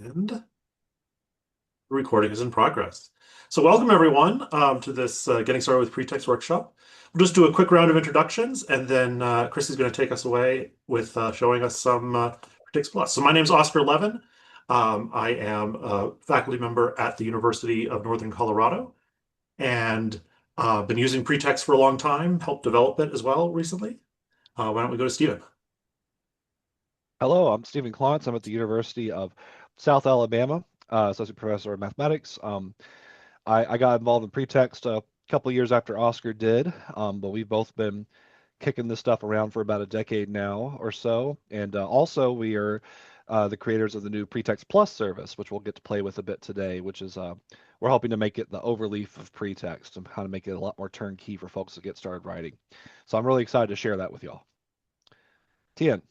And the recording is in progress. So welcome everyone to this Getting Started with PreTeXt workshop. We'll just do a quick round of introductions and then Chrissy's going to take us away with showing us some PreTeXt.plus. So my name is Oscar Levin. I am a faculty member at the University of Northern Colorado and been using PreTeXt for a long time, helped develop it as well recently. Why don't we go to Stephen? Hello, I'm Stephen Klontz. I'm at the University of South Alabama, associate professor of mathematics. I got involved in PreTeXt a couple years after Oscar did, but we've both been kicking this stuff around for about a decade now or so. And also, we are the creators of the new PreTeXt.plus service, which we'll get to play with a bit today, which is we're hoping to make it the overleaf of PreTeXt and how to make it a lot more turnkey for folks to get started writing. So I'm really excited to share that with y'all. Tien.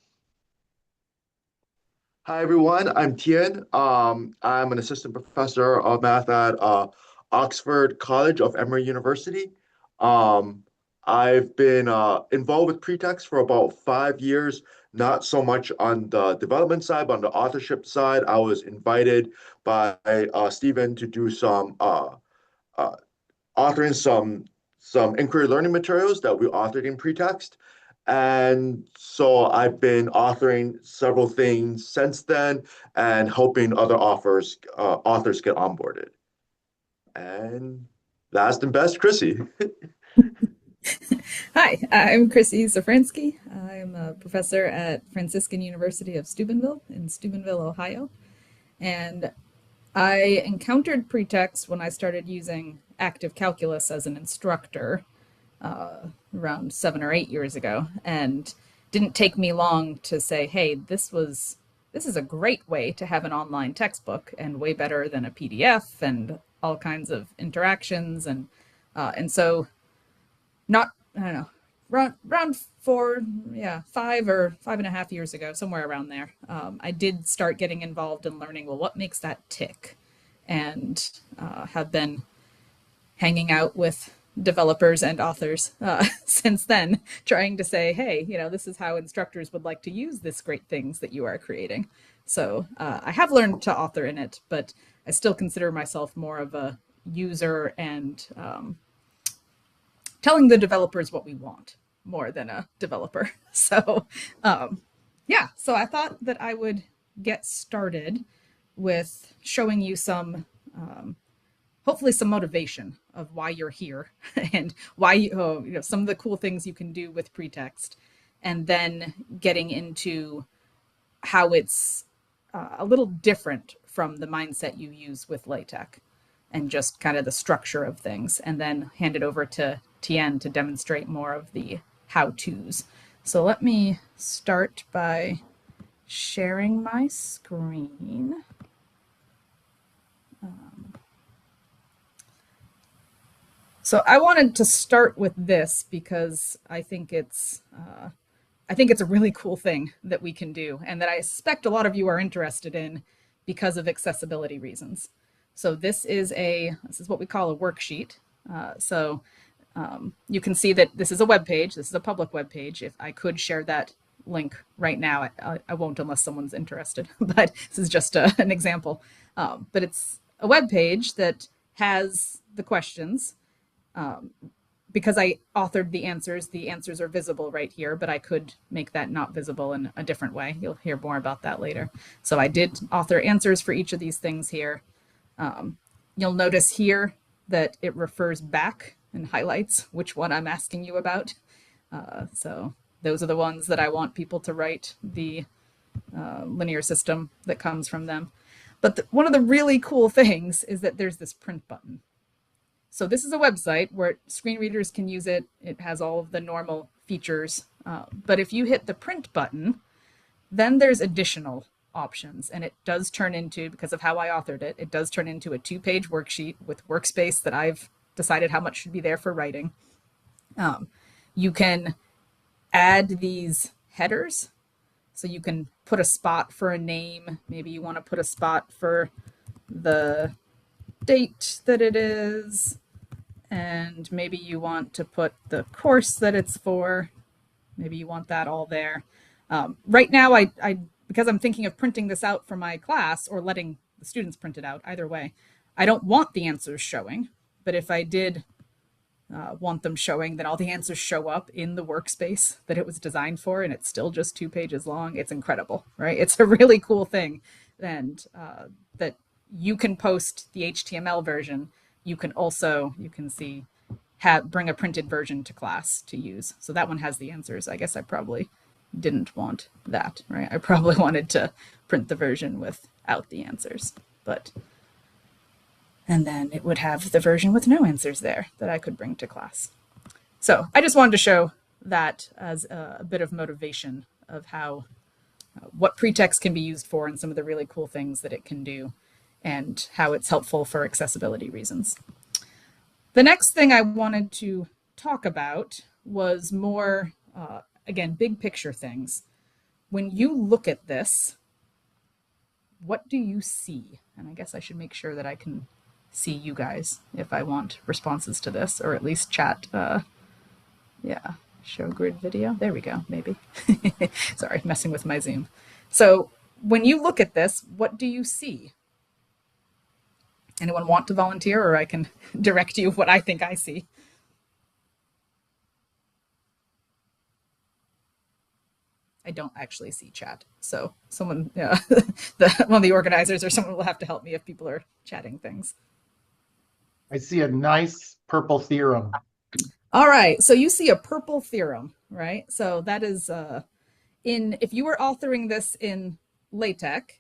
Hi everyone, I'm Tien. I'm an assistant professor of math at Oxford College of Emory University. Um, I've been involved with PreTeXt for about 5 years, not so much on the development side, but on the authorship side. I was invited by Stephen to do some uh, authoring some inquiry learning materials that we authored in PreTeXt. And so I've been authoring several things since then and helping other authors get onboarded. And last and best, Chrissy. Hi, I'm Chrissy Safransky. I'm a professor at Franciscan University of Steubenville in Steubenville, Ohio. And I encountered PreTeXt when I started using active calculus as an instructor around 7 or 8 years ago. And didn't take me long to say, hey, this is a great way to have an online textbook and way better than a PDF and all kinds of interactions. And so not, I don't know, around 5 or 5.5 years ago, somewhere around there, I did start getting involved in learning, well, what makes that tick? And have been hanging out with developers and authors since then, trying to say, hey, this is how instructors would like to use this great things that you are creating. So I have learned to author in it, but I still consider myself more of a user and telling the developers what we want more than a developer. So so I thought that I would get started with showing you some hopefully some motivation of why you're here and why some of the cool things you can do with PreTeXt, and then getting into how it's a little different from the mindset you use with LaTeX and just kind of the structure of things, and then hand it over to Tien to demonstrate more of the how-tos. So let me start by sharing my screen. So I wanted to start with this because I think it's a really cool thing that we can do, and that I suspect a lot of you are interested in because of accessibility reasons. So this is what we call a worksheet. You can see that this is a web page. This is a public web page. If I could share that link right now, I won't unless someone's interested. But this is just an example. But it's a web page that has the questions. Because I authored the answers are visible right here, but I could make that not visible in a different way. You'll hear more about that later. So I did author answers for each of these things here. You'll notice here that it refers back and highlights which one I'm asking you about. So those are the ones that I want people to write the linear system that comes from them. But one of the really cool things is that there's this print button. So this is a website where screen readers can use it. It has all of the normal features. But if you hit the print button, then there's additional options. And it does turn into, because of how I authored it, it does turn into a 2-page worksheet with workspace that I've decided how much should be there for writing. You can add these headers. So you can put a spot for a name. Maybe you want to put a spot for the date that it is. And maybe you want to put the course that it's for. Maybe you want that all there. Right now, I because I'm thinking of printing this out for my class or letting the students print it out, either way, I don't want the answers showing. But if I did want them showing, then all the answers show up in the workspace that it was designed for, and it's still just 2 pages long. It's incredible, right? It's a really cool thing. And that you can post the HTML version. You can also, you can see, bring a printed version to class to use. So that one has the answers. I guess I probably didn't want that, right? I probably wanted to print the version without the answers, but and then it would have the version with no answers there that I could bring to class. So I just wanted to show that as a bit of motivation of how what PreTeXt can be used for and some of the really cool things that it can do and how it's helpful for accessibility reasons. The next thing I wanted to talk about was more, again, big picture things. When you look at this, what do you see? And I guess I should make sure that I can see you guys if I want responses to this, or at least chat. Yeah, show grid video. There we go, maybe. Sorry, messing with my Zoom. So when you look at this, what do you see? Anyone want to volunteer, or I can direct you what I think I see? I don't actually see chat. So someone, one of the organizers or someone will have to help me if people are chatting things. I see a nice purple theorem. All right, so you see a purple theorem, right? So that is if you were authoring this in LaTeX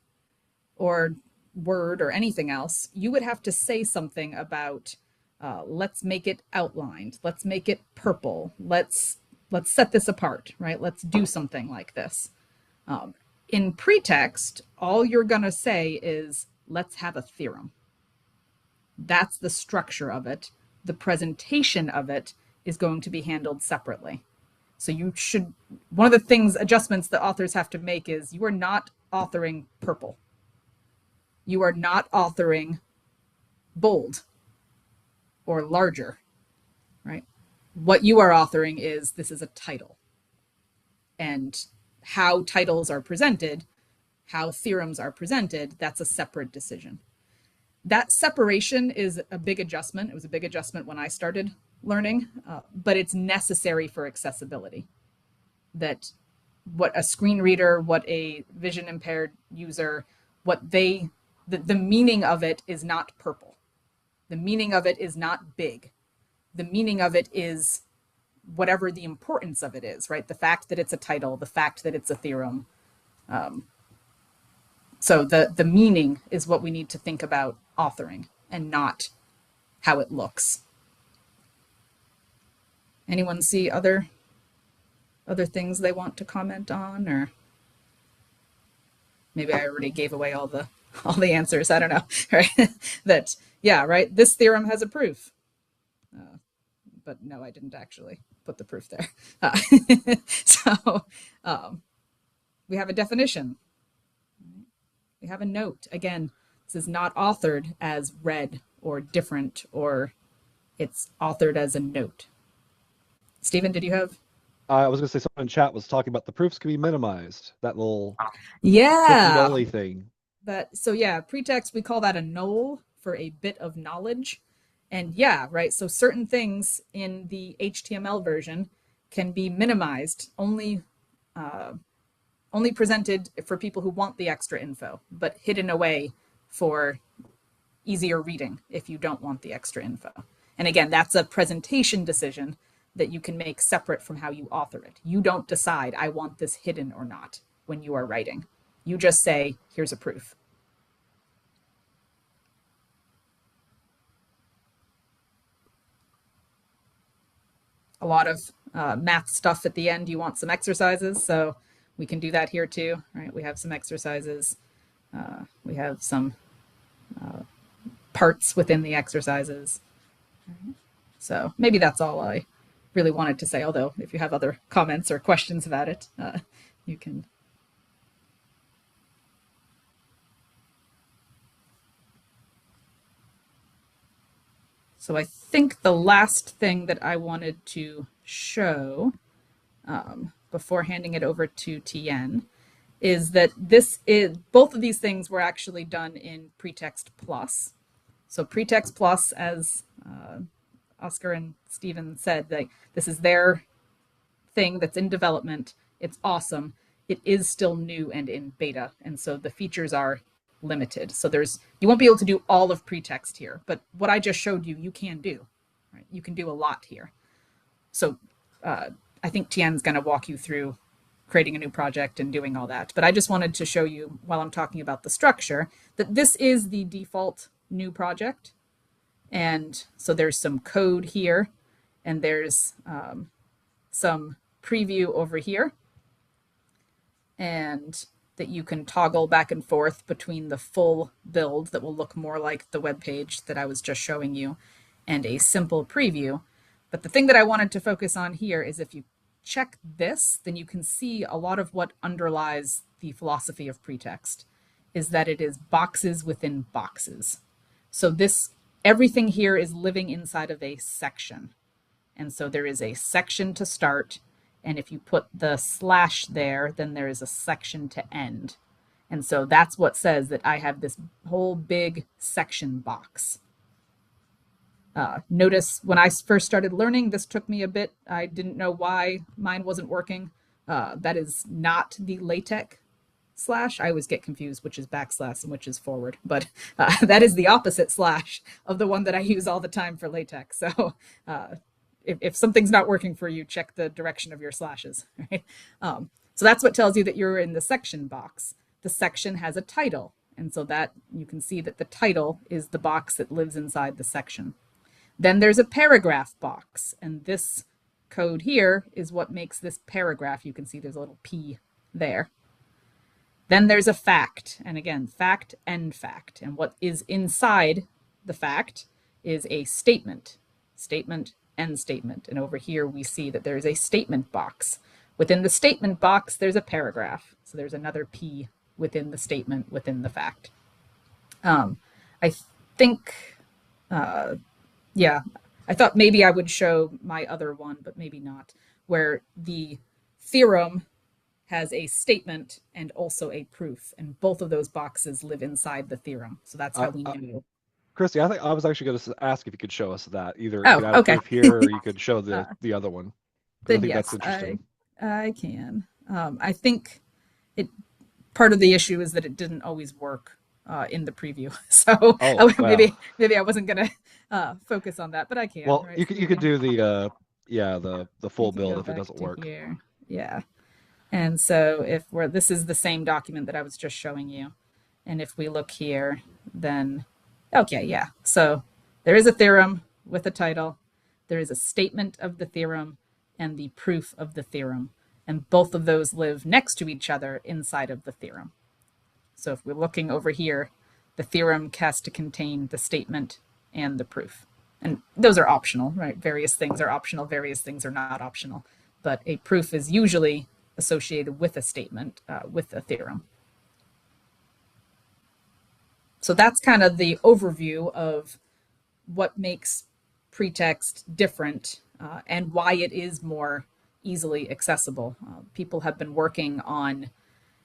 or Word or anything else, you would have to say something about let's make it outlined, let's make it purple, let's set this apart, right? Let's do something like this. In PreTeXt, all you're gonna say is let's have a theorem. That's the structure of it. The presentation of it is going to be handled separately. So you should, one of the adjustments that authors have to make is you are not authoring purple. You are not authoring bold or larger, right? What you are authoring is this is a title. And how titles are presented, how theorems are presented, that's a separate decision. That separation is a big adjustment. It was a big adjustment when I started learning, but it's necessary for accessibility. That what a screen reader, what a vision impaired user, the meaning of it is not purple. The meaning of it is not big. The meaning of it is whatever the importance of it is, right? The fact that it's a title, the fact that it's a theorem. So the meaning is what we need to think about authoring and not how it looks. Anyone see other things they want to comment on, or maybe I already gave away all the answers. I don't know, right? That, yeah, right. This theorem has a proof, but no, I didn't actually put the proof there. So we have a definition. We have a note. Again, this is not authored as red or different, or it's authored as a note. Stephen, did you have? I was going to say someone in chat was talking about the proofs can be minimized. That little Yeah. only thing. So yeah, PreTeXt, we call that a null for a bit of knowledge. And yeah, right. So certain things in the HTML version can be minimized, only presented for people who want the extra info, but hidden away for easier reading if you don't want the extra info. And again, that's a presentation decision that you can make separate from how you author it. You don't decide, I want this hidden or not when you are writing. You just say, here's a proof. A lot of math stuff at the end. You want some exercises, so we can do that here too, right? We have some exercises. We have some parts within the exercises. So maybe that's all I really wanted to say, although if you have other comments or questions about it, you can. So I think the last thing that I wanted to show before handing it over to Tien is that this is, both of these things were actually done in PreTeXt.plus. So PreTeXt.plus, as Oscar and Steven said, like, this is their thing that's in development. It's awesome. It is still new and in beta, and so the features are limited. So you won't be able to do all of PreTeXt here, but what I just showed you, you can do. Right? You can do a lot here. So I think Tien's going to walk you through creating a new project and doing all that. But I just wanted to show you, while I'm talking about the structure, that this is the default new project. And so there's some code here, and there's some preview over here, and that you can toggle back and forth between the full build that will look more like the web page that I was just showing you and a simple preview. But the thing that I wanted to focus on here is if you check this, then you can see a lot of what underlies the philosophy of PreTeXt is that it is boxes within boxes. So everything here is living inside of a section. And so there is a section to start, and if you put the slash there, then there is a section to end. And so that's what says that I have this whole big section box. Notice when I first started learning, this took me a bit. I didn't know why mine wasn't working. That is not the LaTeX slash. I always get confused which is backslash and which is forward, but that is the opposite slash of the one that I use all the time for LaTeX. So if something's not working for you, check the direction of your slashes. Right? So that's what tells you that you're in the section box. The section has a title, and so that you can see that the title is the box that lives inside the section. Then there's a paragraph box, and this code here is what makes this paragraph. You can see there's a little P there. Then there's a fact, and again, fact, end fact. And what is inside the fact is a statement, end statement. And over here we see that there's a statement box. Within the statement box, there's a paragraph. So there's another P within the statement, within the fact. I think, yeah, I thought maybe I would show my other one, but maybe not, where the theorem has a statement and also a proof, and both of those boxes live inside the theorem. So that's how we know. Christy, I think I was actually going to ask if you could show us that. Either you Oh, could add okay. a proof here, or you could show the other one. I think Yes, that's interesting. I can. I think part of the issue is that it didn't always work in the preview. So maybe I wasn't going to focus on that, but I can. Well, right? you could do the full build if it doesn't work. Here. Yeah. And so this is the same document that I was just showing you. And if we look here, then, okay, yeah. So there is a theorem with a title. There is a statement of the theorem and the proof of the theorem. And both of those live next to each other inside of the theorem. So if we're looking over here, the theorem has to contain the statement and the proof. And those are optional, right? Various things are optional, various things are not optional. But a proof is usually associated with a statement, with a theorem. So that's kind of the overview of what makes PreTeXt different and why it is more easily accessible. People have been working on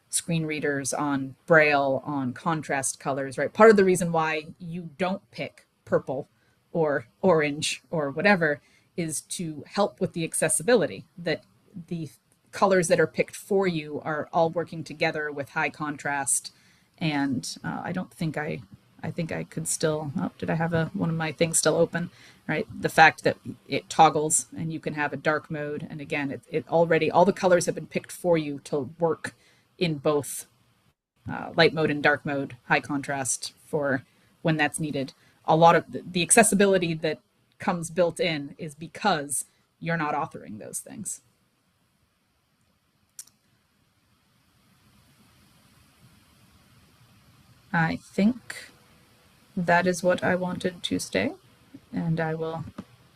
screen readers, on Braille, on contrast colors, right? Part of the reason why you don't pick purple or orange or whatever is to help with the accessibility, that the colors that are picked for you are all working together with high contrast. And I think I could still, did I have one of my things still open, right? The fact that it toggles and you can have a dark mode. And again, it already, all the colors have been picked for you to work in both light mode and dark mode, high contrast for when that's needed. A lot of the accessibility that comes built in is because you're not authoring those things. I think that is what I wanted to say, and I will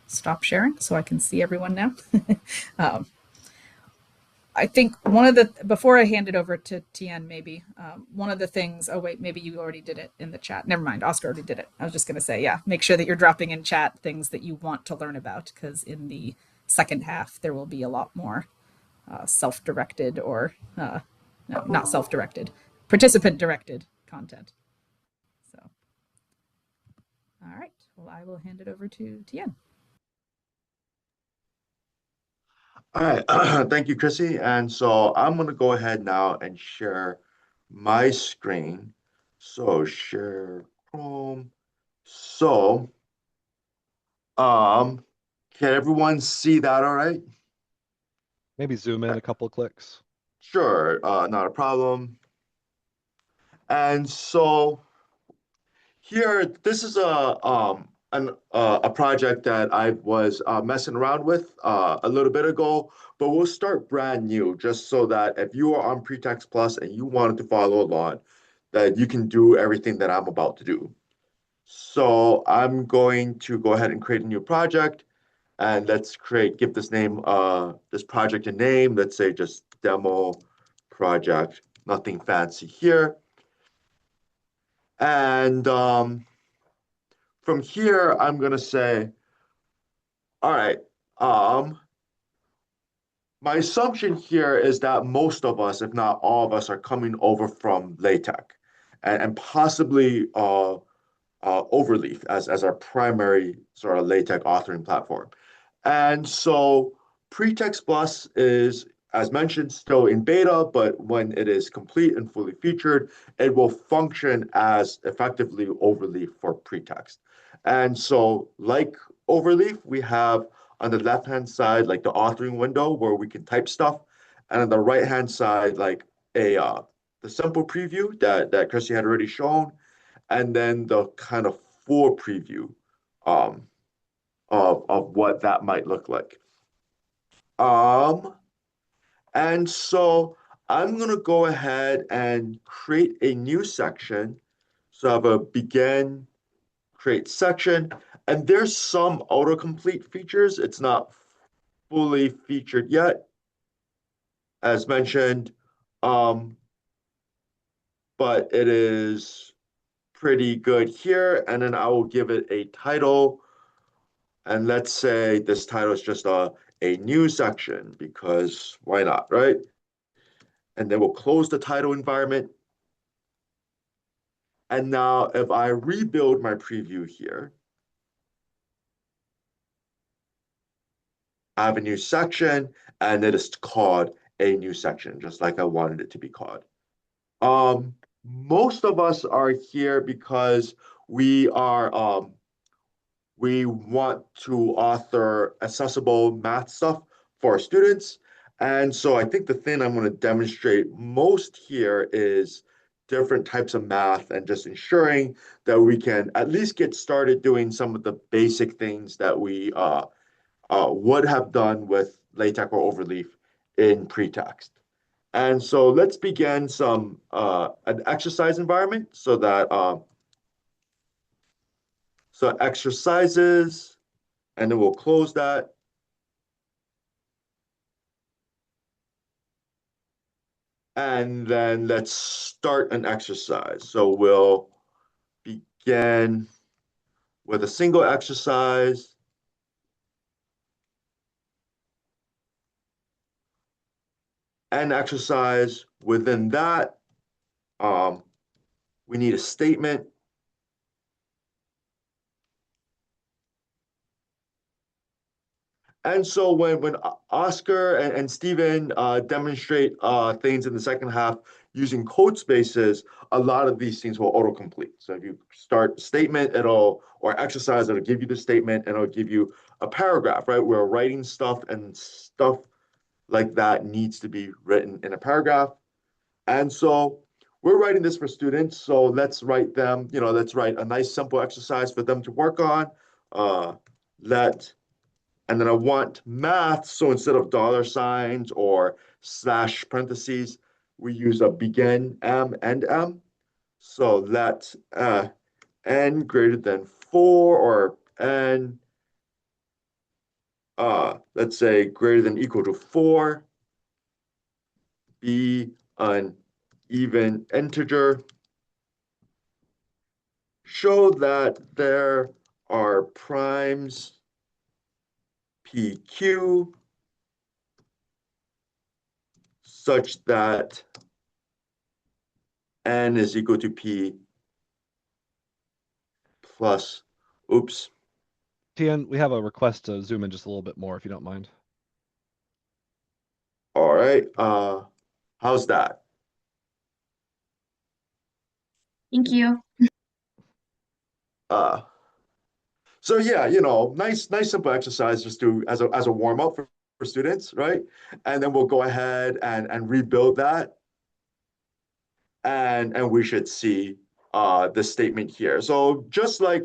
stop sharing so I can see everyone now. I think before I hand it over to Tien, maybe one of the things, oh wait, maybe you already did it in the chat. Never mind, Oscar already did it. I was just going to say, yeah, make sure that you're dropping in chat things that you want to learn about, because in the second half, there will be a lot more self-directed or No, not self-directed, participant-directed content. So, all right. Well, I will hand it over to Tien. All right, thank you, Chrissy. And so I'm going to go ahead now and share my screen. So share Chrome. So, um, can everyone see that all right? Maybe zoom in a couple of clicks. Sure, not a problem. And so here, this is a project that I was messing around with a little bit ago, but we'll start brand new just so that if you are on PreTeXt Plus and you wanted to follow along, that you can do everything that I'm about to do. So I'm going to go ahead and create a new project, and give this project a name. Let's say just demo project, nothing fancy here. And from here, I'm gonna say, all right, my assumption here is that most of us, if not all of us, are coming over from LaTeX and possibly Overleaf as our primary sort of LaTeX authoring platform. And so PreTeXt Plus is, as mentioned, still in beta, but when it is complete and fully featured, it will function as effectively Overleaf for PreTeXt. And so, like Overleaf, we have on the left-hand side, like the authoring window where we can type stuff, and on the right-hand side, like the simple preview that Chrissy had already shown, and then the kind of full preview um, of what that might look like. Um, and so I'm going to go ahead and create a new section. So I have a begin, create section, and there's some autocomplete features. It's not fully featured yet, as mentioned, um, but it is pretty good here. And then I will give it a title. And let's say this title is just a new section because why not, right? And then we'll close the title environment. And now if I rebuild my preview here, I have a new section and it is called a new section, just like I wanted it to be called. Most of us are here because we are we want to author accessible math stuff for our students. And so I think the thing I'm going to demonstrate most here is different types of math and just ensuring that we can at least get started doing some of the basic things that we would have done with LaTeX or Overleaf in PreTeXt. And so let's begin an exercise environment so exercises, and then we'll close that. And then let's start an exercise. So we'll begin with a single exercise. And exercise within that, we need a statement. And so when Oscar and Stephen demonstrate things in the second half using code spaces, a lot of these things will autocomplete. So if you start statement, or exercise, it'll give you the statement and it'll give you a paragraph, right? We're writing stuff and stuff like that needs to be written in a paragraph. And so we're writing this for students. So let's write a nice simple exercise for them to work on. Uh, let And then I want math. So instead of dollar signs or slash parentheses, we use a begin M and M. So let n greater than 4 or n, let's say greater than equal to 4, be an even integer. Show that there are primes PQ such that N is equal to P plus, oops. Tian, we have a request to zoom in just a little bit more, if you don't mind. All right. How's that? Thank you. Uh, so yeah, nice simple exercise just to as a warm up for students, right? And then we'll go ahead and rebuild that, and we should see the statement here. So just like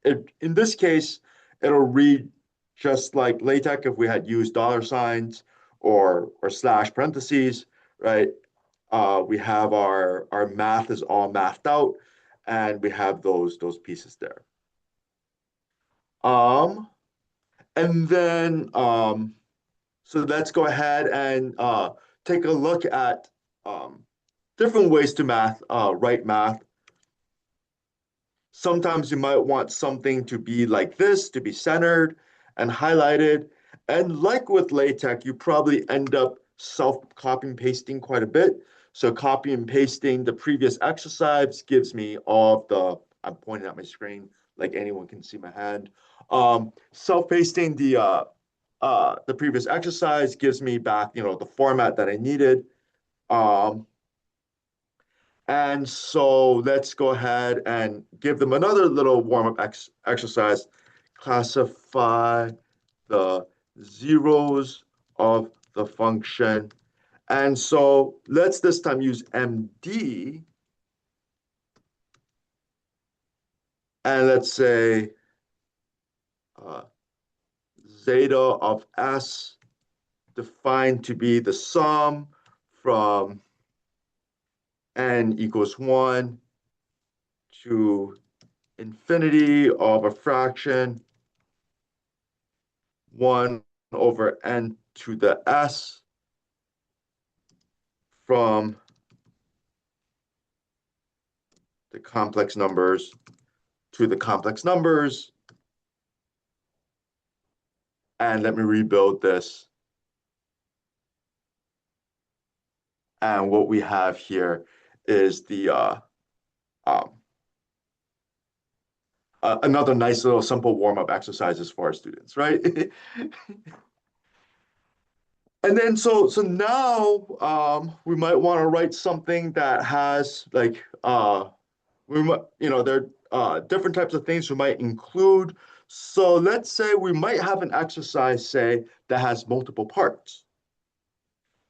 in this case, it'll read just like LaTeX if we had used dollar signs or slash parentheses, right? We have our math is all mathed out, and we have those pieces there. Um, and then so let's go ahead and take a look at different ways to write math. Sometimes you might want something to be like this, to be centered and highlighted. And like with LaTeX, you probably end up self-copy and pasting quite a bit. So copy and pasting the previous exercise gives me all of I'm pointing at my screen, like anyone can see my hand. Self-pasting the previous exercise gives me back, the format that I needed. Um, and so let's go ahead and give them another little warm-up exercise. Classify the zeros of the function. And so let's this time use MD. And let's say zeta of S defined to be the sum from n equals 1 to infinity of a fraction 1 over n to the s from the complex numbers to the complex numbers. And let me rebuild this. And what we have here is another nice little simple warm-up exercises for our students, right? And then so now we might want to write something that has like we might, there are different types of things we might include. So let's say we might have an exercise, say, that has multiple parts.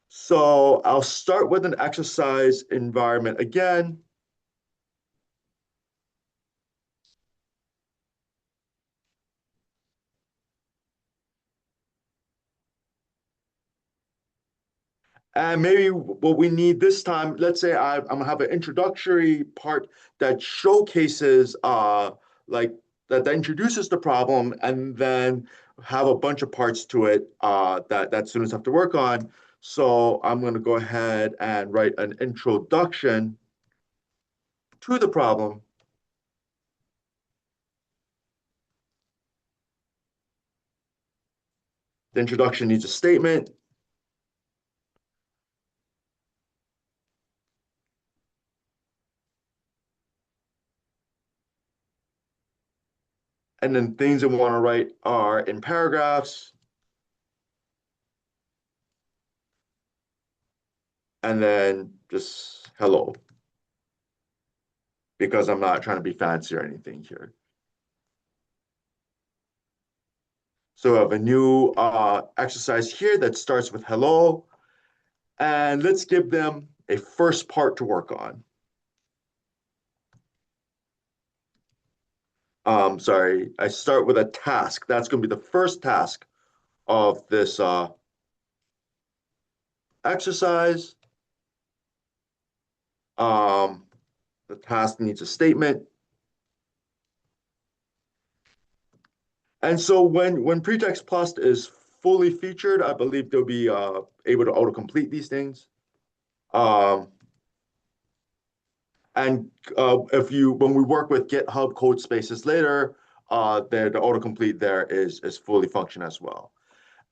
So I'll start with an exercise environment again. And maybe what we need this time, let's say I'm gonna have an introductory part that showcases like that introduces the problem, and then have a bunch of parts to it that students have to work on. So I'm gonna go ahead and write an introduction to the problem. The introduction needs a statement. And then things I want to write are in paragraphs. And then just hello. Because I'm not trying to be fancy or anything here. So I have a new exercise here that starts with hello. And let's give them a first part to work on. Sorry, I start with a task. That's going to be the first task of this exercise. The task needs a statement. And so when PreTeXt.plus is fully featured, I believe they'll be able to autocomplete these things. And when we work with GitHub Codespaces later, the autocomplete there is fully function as well.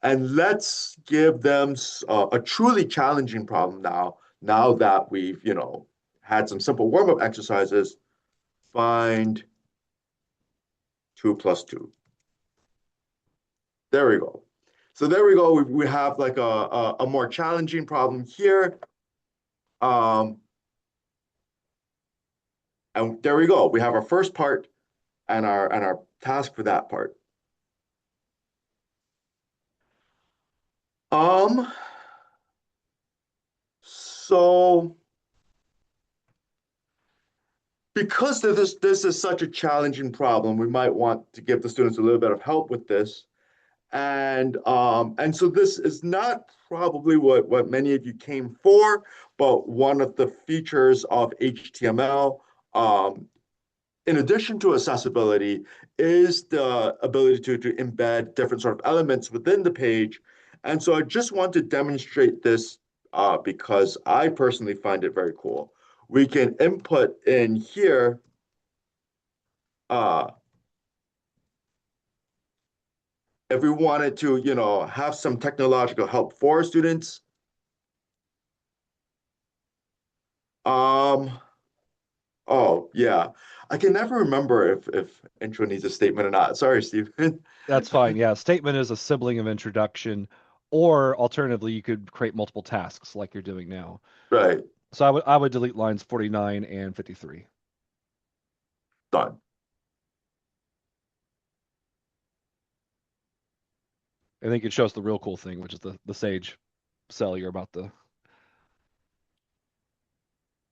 And let's give them a truly challenging problem now that we've had some simple warm-up exercises. Find 2 plus 2. There we go. So there we go. We have like a more challenging problem here. And there we go. We have our first part and our task for that part. So because this is such a challenging problem, we might want to give the students a little bit of help with this. And so this is not probably what many of you came for, but one of the features of HTML, in addition to accessibility, is the ability to embed different sort of elements within the page. And so I just want to demonstrate this because I personally find it very cool. We can input in here if we wanted to, have some technological help for students. Um, oh yeah, I can never remember if intro needs a statement or not. Sorry, Stephen. That's fine. Yeah, statement is a sibling of introduction, or alternatively, you could create multiple tasks like you're doing now. Right, So I would delete lines 49 and 53. done. I think it shows the real cool thing, which is the Sage cell you're about to.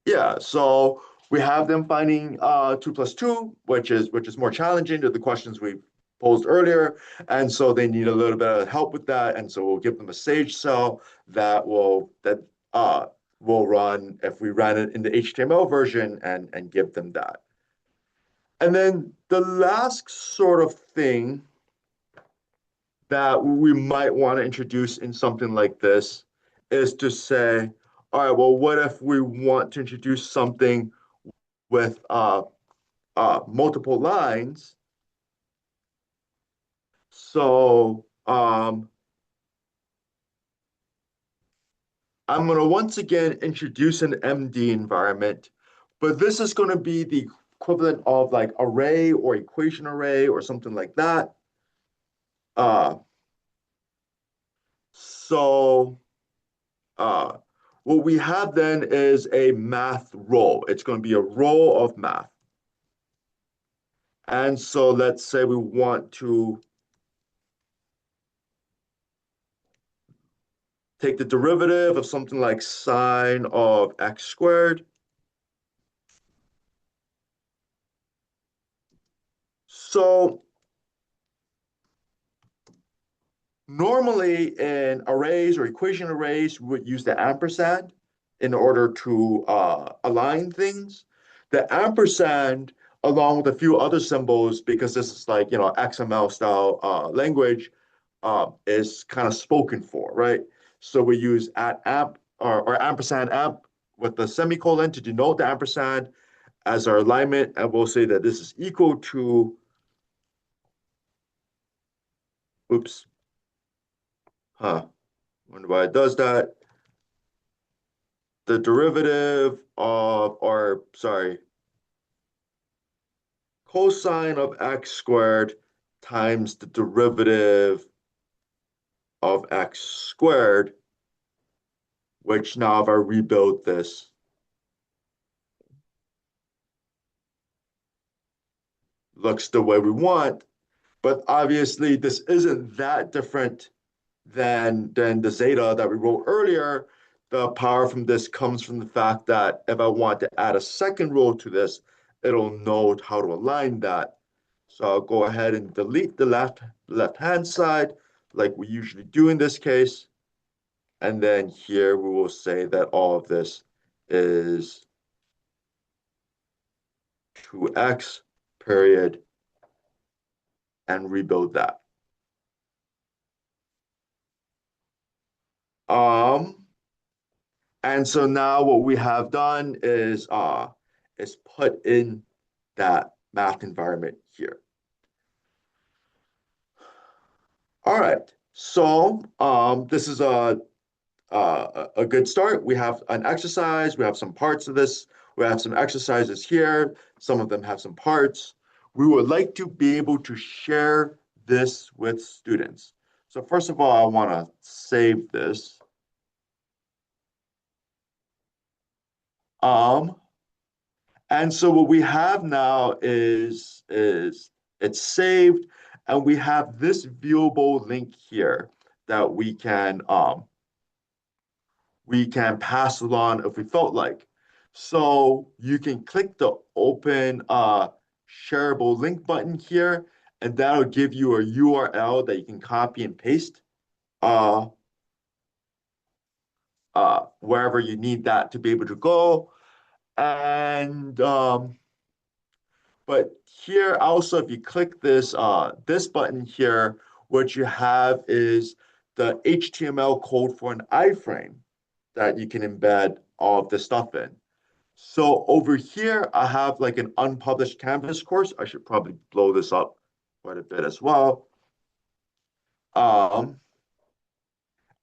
Yeah, so we have them finding 2 plus 2, which is more challenging to the questions we posed earlier. And so they need a little bit of help with that. And so we'll give them a Sage cell that will run if we ran it in the HTML version and give them that. And then the last sort of thing that we might want to introduce in something like this is to say, all right, well, what if we want to introduce something with multiple lines? So I'm going to once again introduce an MD environment, but this is going to be the equivalent of like array or equation array or something like that. Uh, so uh, what we have then is a math row. It's going to be a row of math. And so let's say we want to take the derivative of something like sine of x squared. So normally in arrays or equation arrays, we would use the ampersand in order to align things. The ampersand, along with a few other symbols, because this is like, XML style language, is kind of spoken for, right? So we use at amp or ampersand amp with the semicolon to denote the ampersand as our alignment, and we'll say that this is equal to, oops, wonder why it does that. The derivative of, or sorry, cosine of x squared times the derivative of x squared, which now if I rebuild this, looks the way we want. But obviously, this isn't that different than the zeta that we wrote earlier. The power from this comes from the fact that if I want to add a second row to this, it'll know how to align that. So I'll go ahead and delete the left-hand side like we usually do in this case. And then here we will say that all of this is 2x period and rebuild that. And so now what we have done is put in that math environment here. All right, so this is a good start. We have an exercise, we have some parts of this We have some exercises here. Some of them have some parts. We would like to be able to share this with students. So first of all, I want to save this. Um, and so what we have now is it's saved, and we have this viewable link here that we can pass along if we felt like. So you can click the open shareable link button here, and that'll give you a URL that you can copy and paste uh, wherever you need that to be able to go. And but here also, if you click this button here, what you have is the HTML code for an iframe that you can embed all of this stuff in. So over here, I have like an unpublished Canvas course. I should probably blow this up quite a bit as well. Um,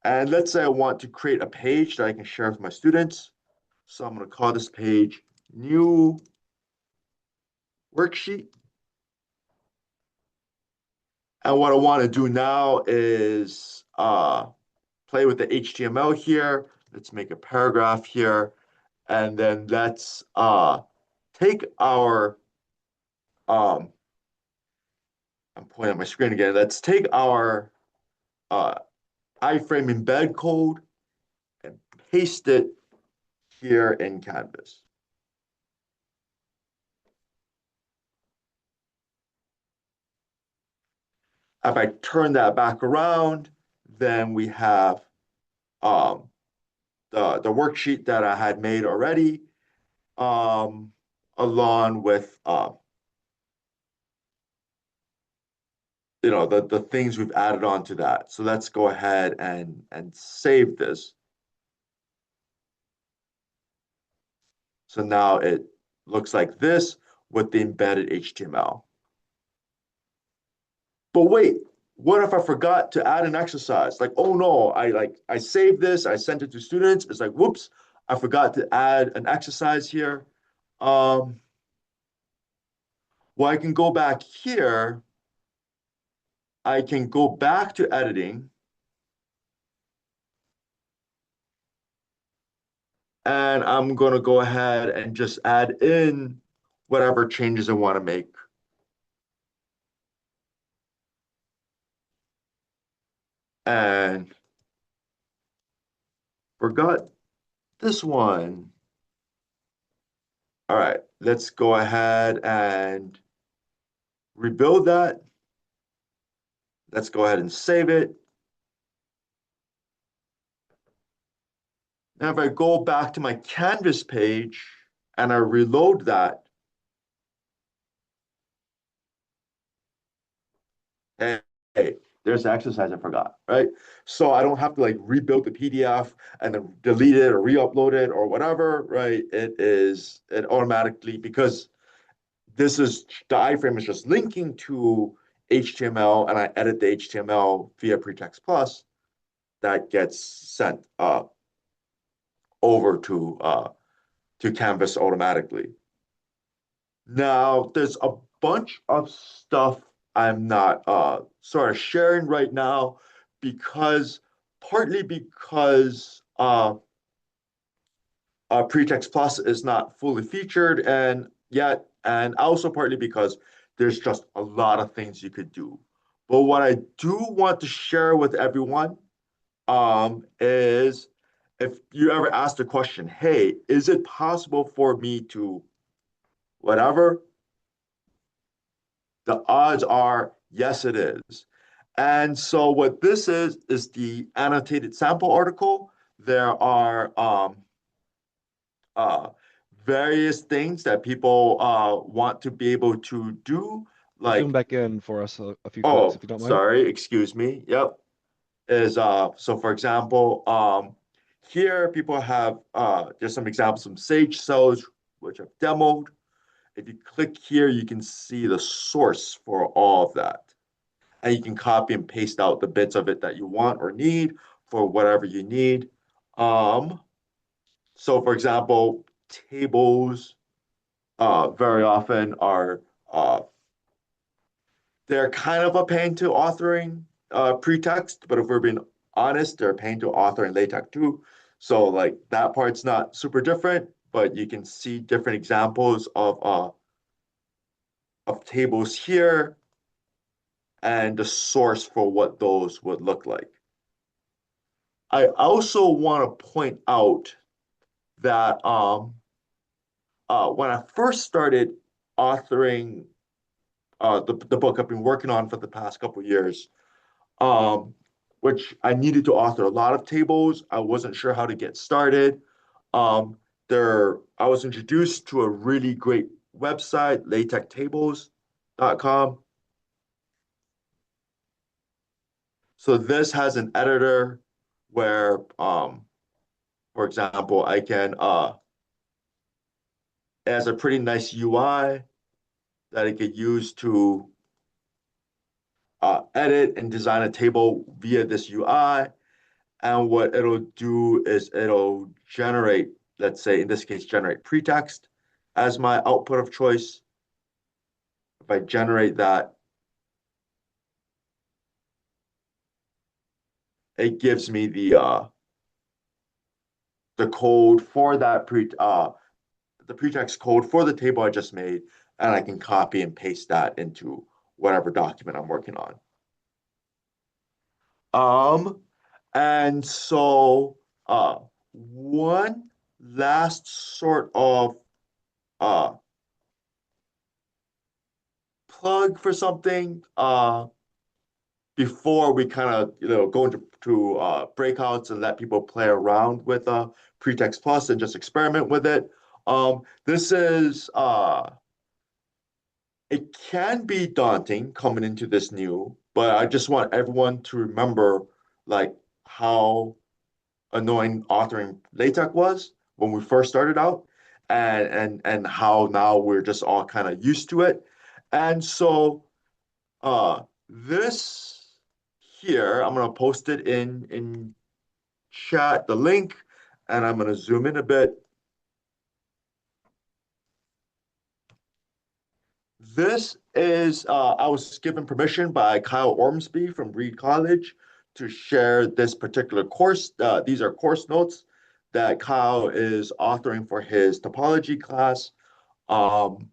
and let's say I want to create a page that I can share with my students. So I'm going to call this page new worksheet. And what I want to do now is play with the HTML here. Let's make a paragraph here. And then let's take our, I'm pointing at my screen again. Let's take our uh, iframe embed code and paste it here in Canvas. If I turn that back around, then we have um, the worksheet that I had made already, along with the things we've added on to that. So let's go ahead and save this. So now it looks like this with the embedded HTML. But wait, what if I forgot to add an exercise? Like, oh no, I saved this, I sent it to students. It's like, whoops, I forgot to add an exercise here. Um, well, I can go back here. I can go back to editing. And I'm going to go ahead and just add in whatever changes I want to make. And forgot this one. All right, let's go ahead and rebuild that. Let's go ahead and save it. Now, if I go back to my Canvas page and I reload that, hey, hey, there's the exercise I forgot, right? So I don't have to like rebuild the PDF and then delete it or re-upload it or whatever, right? It automatically, because this is the iframe is just linking to HTML, and I edit the HTML via PreTeXt.plus, that gets sent over to Canvas automatically. Now, there's a bunch of stuff I'm not sort of sharing right now because partly because PreTeXt.plus is not fully featured and yet, and also partly because there's just a lot of things you could do. But what I do want to share with everyone is if you ever ask the question, hey, is it possible for me to whatever? The odds are yes, it is. And so what this is the annotated sample article. There are uh, various things that people want to be able to do, Zoom like, back in for us a few clicks, oh, if you don't mind. sorry, excuse me. Yep. So for example, here people have just some examples, some Sage cells, which I've demoed. If you click here, you can see the source for all of that. And you can copy and paste out the bits of it that you want or need for whatever you need. So for example, tables very often are they're kind of a pain to authoring pretext, but if we're being honest, they're a pain to author in LaTeX too. So like that part's not super different, but you can see different examples of tables here and the source for what those would look like. I also want to point out that when I first started authoring the book I've been working on for the past couple of years, um, which I needed to author a lot of tables. I wasn't sure how to get started. Um, I was introduced to a really great website, latextables.com. So this has an editor where, for example, it has a pretty nice UI that I could use to edit and design a table via this UI. And what it'll do is it'll generate, let's say in this case, generate pretext as my output of choice. If I generate that, it gives me the code for the pretext code for the table I just made, and I can copy and paste that into whatever document I'm working on. Um, and so one last sort of uh plug for something before we kind of go into breakouts and let people play around with PreTeXt.plus and just experiment with it. This is it can be daunting coming into this new, but I just want everyone to remember like how annoying authoring LaTeX was when we first started out, and how now we're just all kind of used to it. And so this here, I'm gonna post it in chat, the link, and I'm gonna zoom in a bit. This is, I was given permission by Kyle Ormsby from Reed College to share this particular course. These are course notes that Kyle is authoring for his topology class. Um,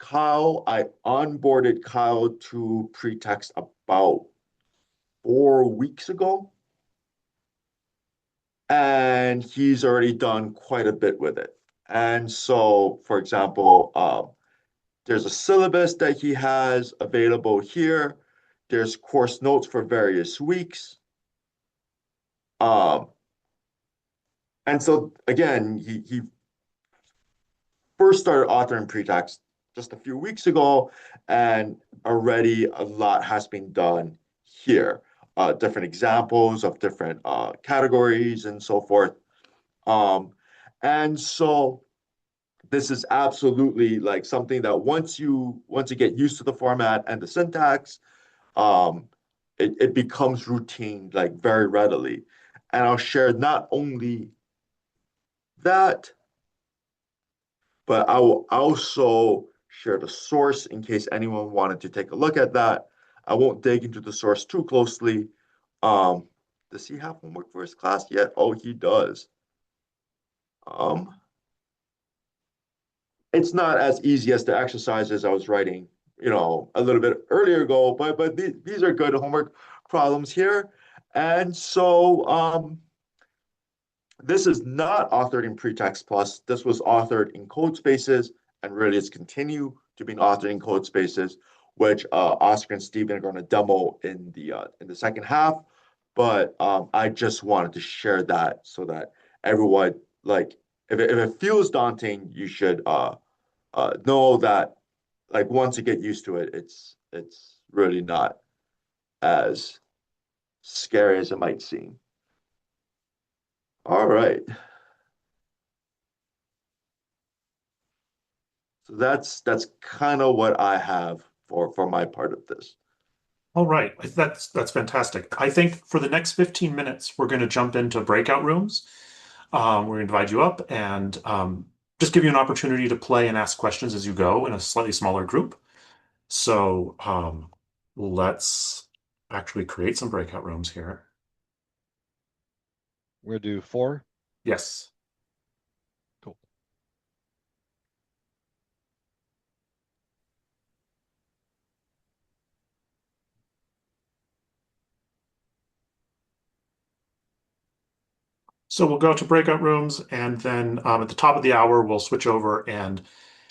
I onboarded Kyle to PreTeXt about 4 weeks ago, and he's already done quite a bit with it. And so, for example, there's a syllabus that he has available here. There's course notes for various weeks. Um, and so again, he first started authoring PreTeXt just a few weeks ago, and already a lot has been done here. Different examples of different categories and so forth. Um, and so this is absolutely like something that once you get used to the format and the syntax, um, it becomes routine like very readily. And I'll share not only that, but I will also share the source in case anyone wanted to take a look at that. I won't dig into the source too closely. Um, does he have homework for his class yet? Oh, he does. Um, it's not as easy as the exercises I was writing, a little bit earlier ago, but these are good homework problems here. And so this is not authored in PreTeXt.plus. This was authored in Codespaces, and really it's continue to be authored in Codespaces, which Oscar and Steven are going to demo in the second half. But I just wanted to share that so that everyone, like, if it feels daunting, you should know that, like, once you get used to it, it's really not as scary as it might seem. All right. So that's kind of what I have for my part of this. All right. That's fantastic. I think for the next 15 minutes, we're going to jump into breakout rooms. We're going to divide you up, and just give you an opportunity to play and ask questions as you go in a slightly smaller group. So let's actually create some breakout rooms here. We're gonna do 4. Yes. Cool. So we'll go to breakout rooms, and then at the top of the hour, we'll switch over and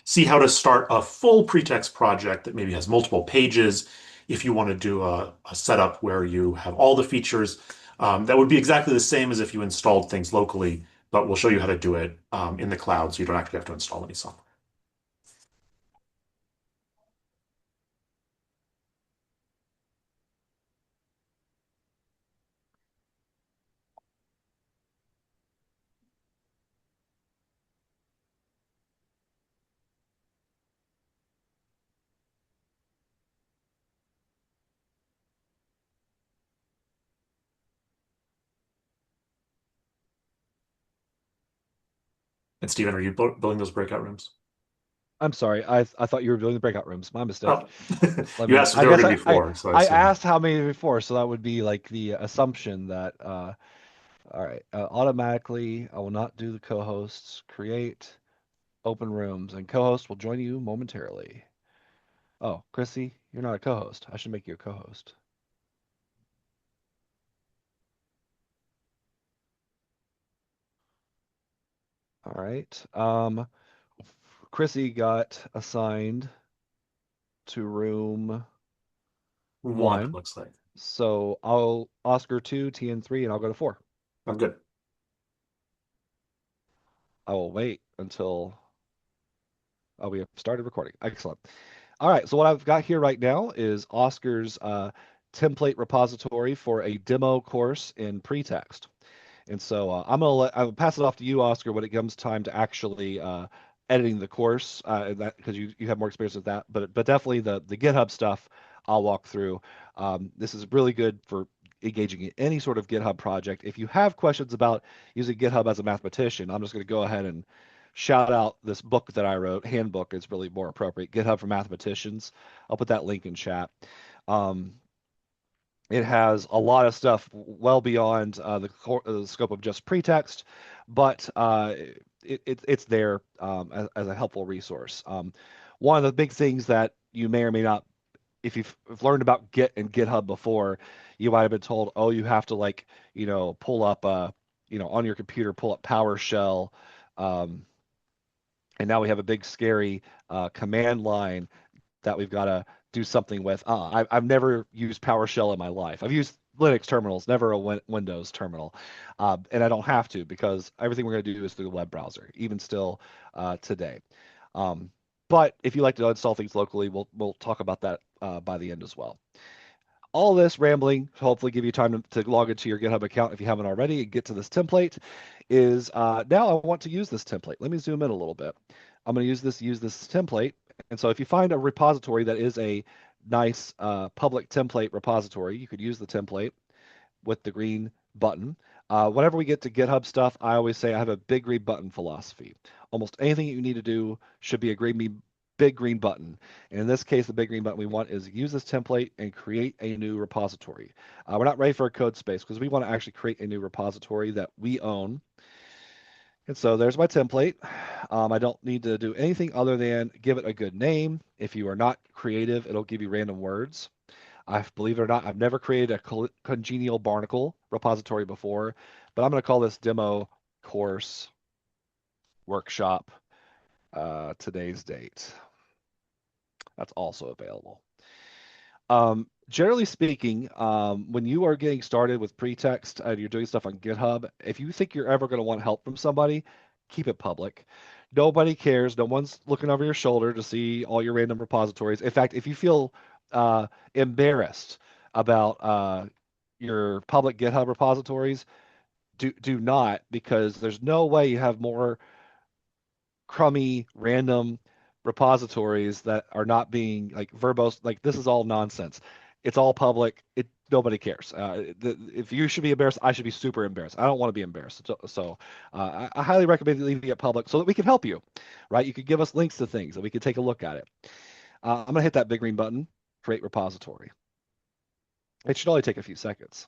see how to start a full PreTeXt project that maybe has multiple pages. If you want to do a setup where you have all the features, that would be exactly the same as if you installed things locally, but we'll show you how to do it in the cloud so you don't actually have to install any software. And Stephen, are you building those breakout rooms? I'm sorry. I thought you were building the breakout rooms. My mistake. Oh, Let you me. asked if I there were guess going to be four, so I I assume. asked how many before, so that would be like the assumption that all right, automatically I will not do the co-hosts. Create open rooms, and co-host will join you momentarily. Oh, Chrissy, you're not a co-host. I should make you a co-host. All right. Chrissy got assigned to room One, it 1. looks like. So I'll Oscar 2, TN 3, and I'll go to 4. I'm good. I will wait until we have started recording. Excellent. All right. So what I've got here right now is Oscar's template repository for a demo course in PreTeXt. And so I'll pass it off to you, Oscar, when it comes time to actually editing the course, that because you have more experience with that. But definitely the GitHub stuff I'll walk through. This is really good for engaging in any sort of GitHub project. If you have questions about using GitHub as a mathematician, I'm just going to go ahead and shout out this book that I wrote. Handbook is really more appropriate. GitHub for Mathematicians. I'll put that link in chat. Um, it has a lot of stuff well beyond the scope of just PreTeXt, but it's there as a helpful resource. One of the big things that you may or may not, if you've learned about Git and GitHub before, you might have been told, oh, you have to like, pull up, on your computer, pull up PowerShell. Um, and now we have a big scary command line that we've got to do something with. I've never used PowerShell in my life. I've used Linux terminals, never a Windows terminal, and I don't have to because everything we're going to do is through the web browser, even still today. Um, but if you like to install things locally, we'll talk about that by the end as well. All this rambling, hopefully give you time to log into your GitHub account if you haven't already and get to this template, is now I want to use this template. Let me zoom in a little bit. I'm going to use this template. And so if you find a repository that is a nice public template repository, you could use the template with the green button. Whenever we get to GitHub stuff, I always say I have a big green button philosophy. Almost anything you need to do should be a big green button. And in this case, the big green button we want is use this template and create a new repository. We're not ready for a code space because we want to actually create a new repository that we own. And so there's my template. I don't need to do anything other than give it a good name. If you are not creative, it'll give you random words. Believe it or not, I've never created a congenial barnacle repository before, but I'm going to call this demo course workshop today's date. That's also available. Generally speaking, when you are getting started with PreTeXt and you're doing stuff on GitHub, if you think you're ever going to want help from somebody, keep it public. Nobody cares. No one's looking over your shoulder to see all your random repositories. In fact, if you feel embarrassed about your public GitHub repositories, do not, because there's no way you have more crummy random repositories that are not being like verbose. Like this is all nonsense. It's all public. nobody cares. If you should be embarrassed, I should be super embarrassed. I don't want to be embarrassed. I highly recommend leaving it public so that we can help you, right? You could give us links to things and we can take a look at it. I'm going to hit that big green button, create repository. It should only take a few seconds.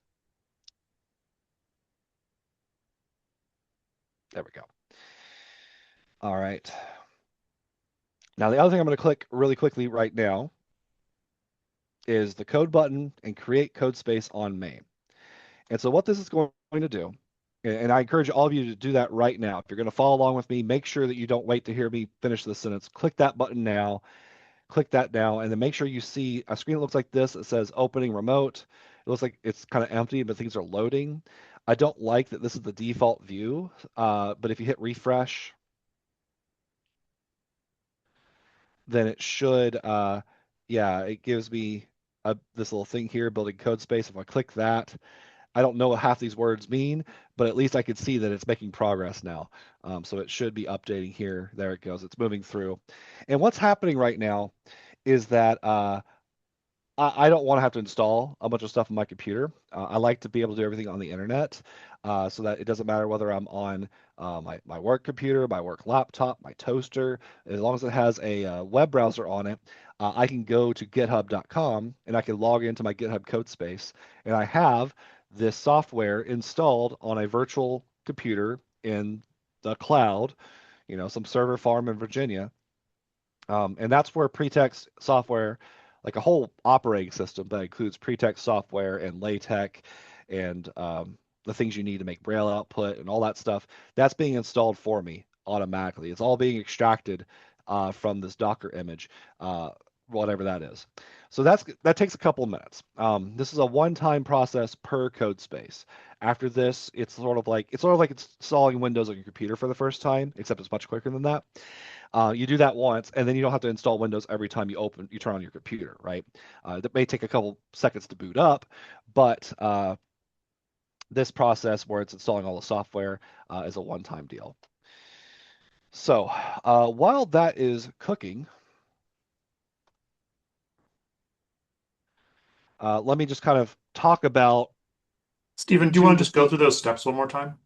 There we go. All right. Now, the other thing I'm going to click really quickly right now is the code button and create code space on main. And so what this is going to do, and I encourage all of you to do that right now. If you're going to follow along with me, make sure that you don't wait to hear me finish the sentence. Click that button now, click that now, and then make sure you see a screen that looks like this. It says opening remote. It looks like it's kind of empty, but things are loading. I don't like that this is the default view, but if you hit refresh, then it should, yeah, it gives me this little thing here, building code space. If I click that, I don't know what half these words mean, but at least I can see that it's making progress now. So it should be updating here. There it goes. It's moving through. And what's happening right now is that I don't want to have to install a bunch of stuff on my computer. I like to be able to do everything on the internet so that it doesn't matter whether I'm on my work computer, my work laptop, my toaster. As long as it has a web browser on it, I can go to github.com and I can log into my GitHub Codespace. And I have this software installed on a virtual computer in the cloud, some server farm in Virginia. And that's where PreTeXt software, like a whole operating system that includes PreTeXt software and LaTeX and the things you need to make Braille output and all that stuff, that's being installed for me automatically. It's all being extracted from this Docker image, whatever that is. So that takes a couple of minutes. This is a one-time process per code space. After this, it's sort of like installing Windows on your computer for the first time, except it's much quicker than that. You do that once, and then you don't have to install Windows every time you turn on your computer, right? That may take a couple seconds to boot up, but this process where it's installing all the software is a one-time deal. So while that is cooking, let me just kind of talk about Stephen, do you want to just go through those steps one more time?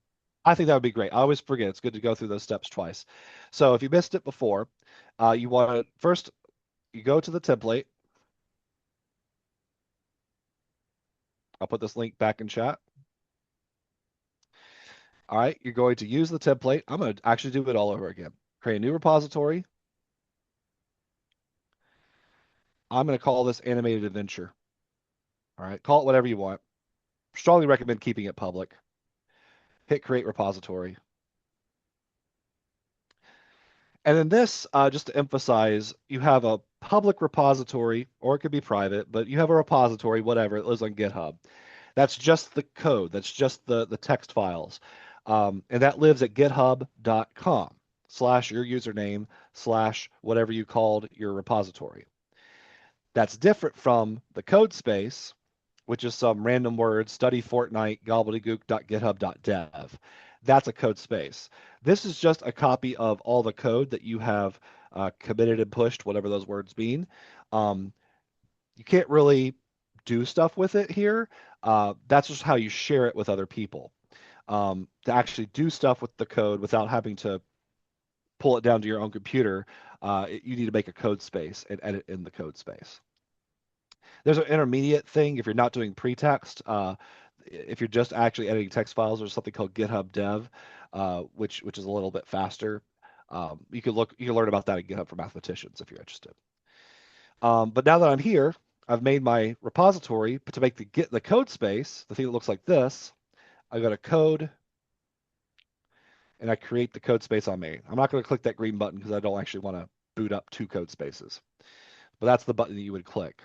I think that would be great. I always forget. It's good to go through those steps twice. So if you missed it before, you want to first you go to the template. I'll put this link back in chat. All right, you're going to use the template. I'm going to actually do it all over again. Create a new repository. I'm going to call this animated adventure. All right, call it whatever you want. Strongly recommend keeping it public. Hit create repository. And then this, just to emphasize, you have a public repository, or it could be private, but you have a repository, whatever, it lives on GitHub. That's just the code. That's just the text files. And that lives at github.com / your username / whatever you called your repository. That's different from the code space, which is some random word, study Fortnite, gobbledygook.github.dev. That's a code space. This is just a copy of all the code that you have committed and pushed, whatever those words mean. You can't really do stuff with it here. That's just how you share it with other people. To actually do stuff with the code without having to pull it down to your own computer, you need to make a code space and edit in the code space. There's an intermediate thing if you're not doing PreTeXt. If you're just actually editing text files, there's something called GitHub Dev, which is a little bit faster. You can learn about that at GitHub for Mathematicians if you're interested. But now that I'm here, I've made my repository. But to make the code space, the thing that looks like this, I go to code, and I create the code space on main. I'm not going to click that green button because I don't actually want to boot up two code spaces. But that's the button that you would click.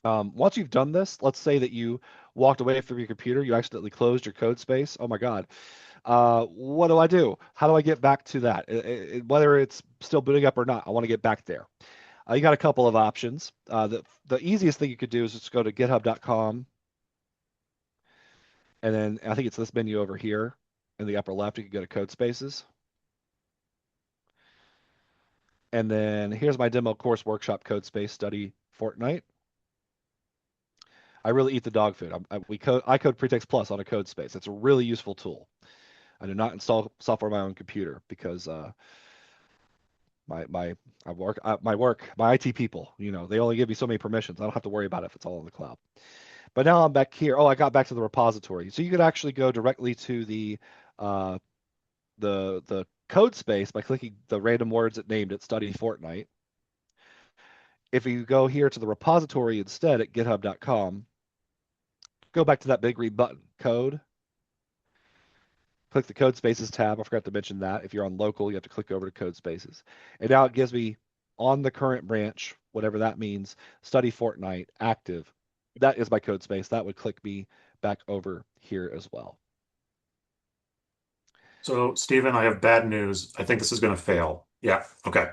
Once you've done this, let's say that you walked away from your computer, you accidentally closed your code space. Oh my God. What do I do? How do I get back to that? Whether it's still booting up or not, I want to get back there. You got a couple of options. The easiest thing you could do is just go to github.com. And then I think it's this menu over here in the upper left. You can go to code spaces. And then here's my demo course workshop code space study Fortnite. I really eat the dog food. I code PreTeXt.plus on a code space. It's a really useful tool. I do not install software on my own computer because my my my IT people, they only give me so many permissions. I don't have to worry about it if it's all in the cloud. But now I'm back here. Oh, I got back to the repository. So you could actually go directly to uh, the code space by clicking the random words it named it, study Fortnite. If you go here to the repository instead at github.com, go back to that big green button, code, click the code spaces tab. I forgot to mention that. If you're on local, you have to click over to code spaces. And now it gives me on the current branch, whatever that means, study Fortnite active. That is my code space. That would click me back over here as well. So, Stephen, I have bad news. I think this is going to fail. Yeah. Okay.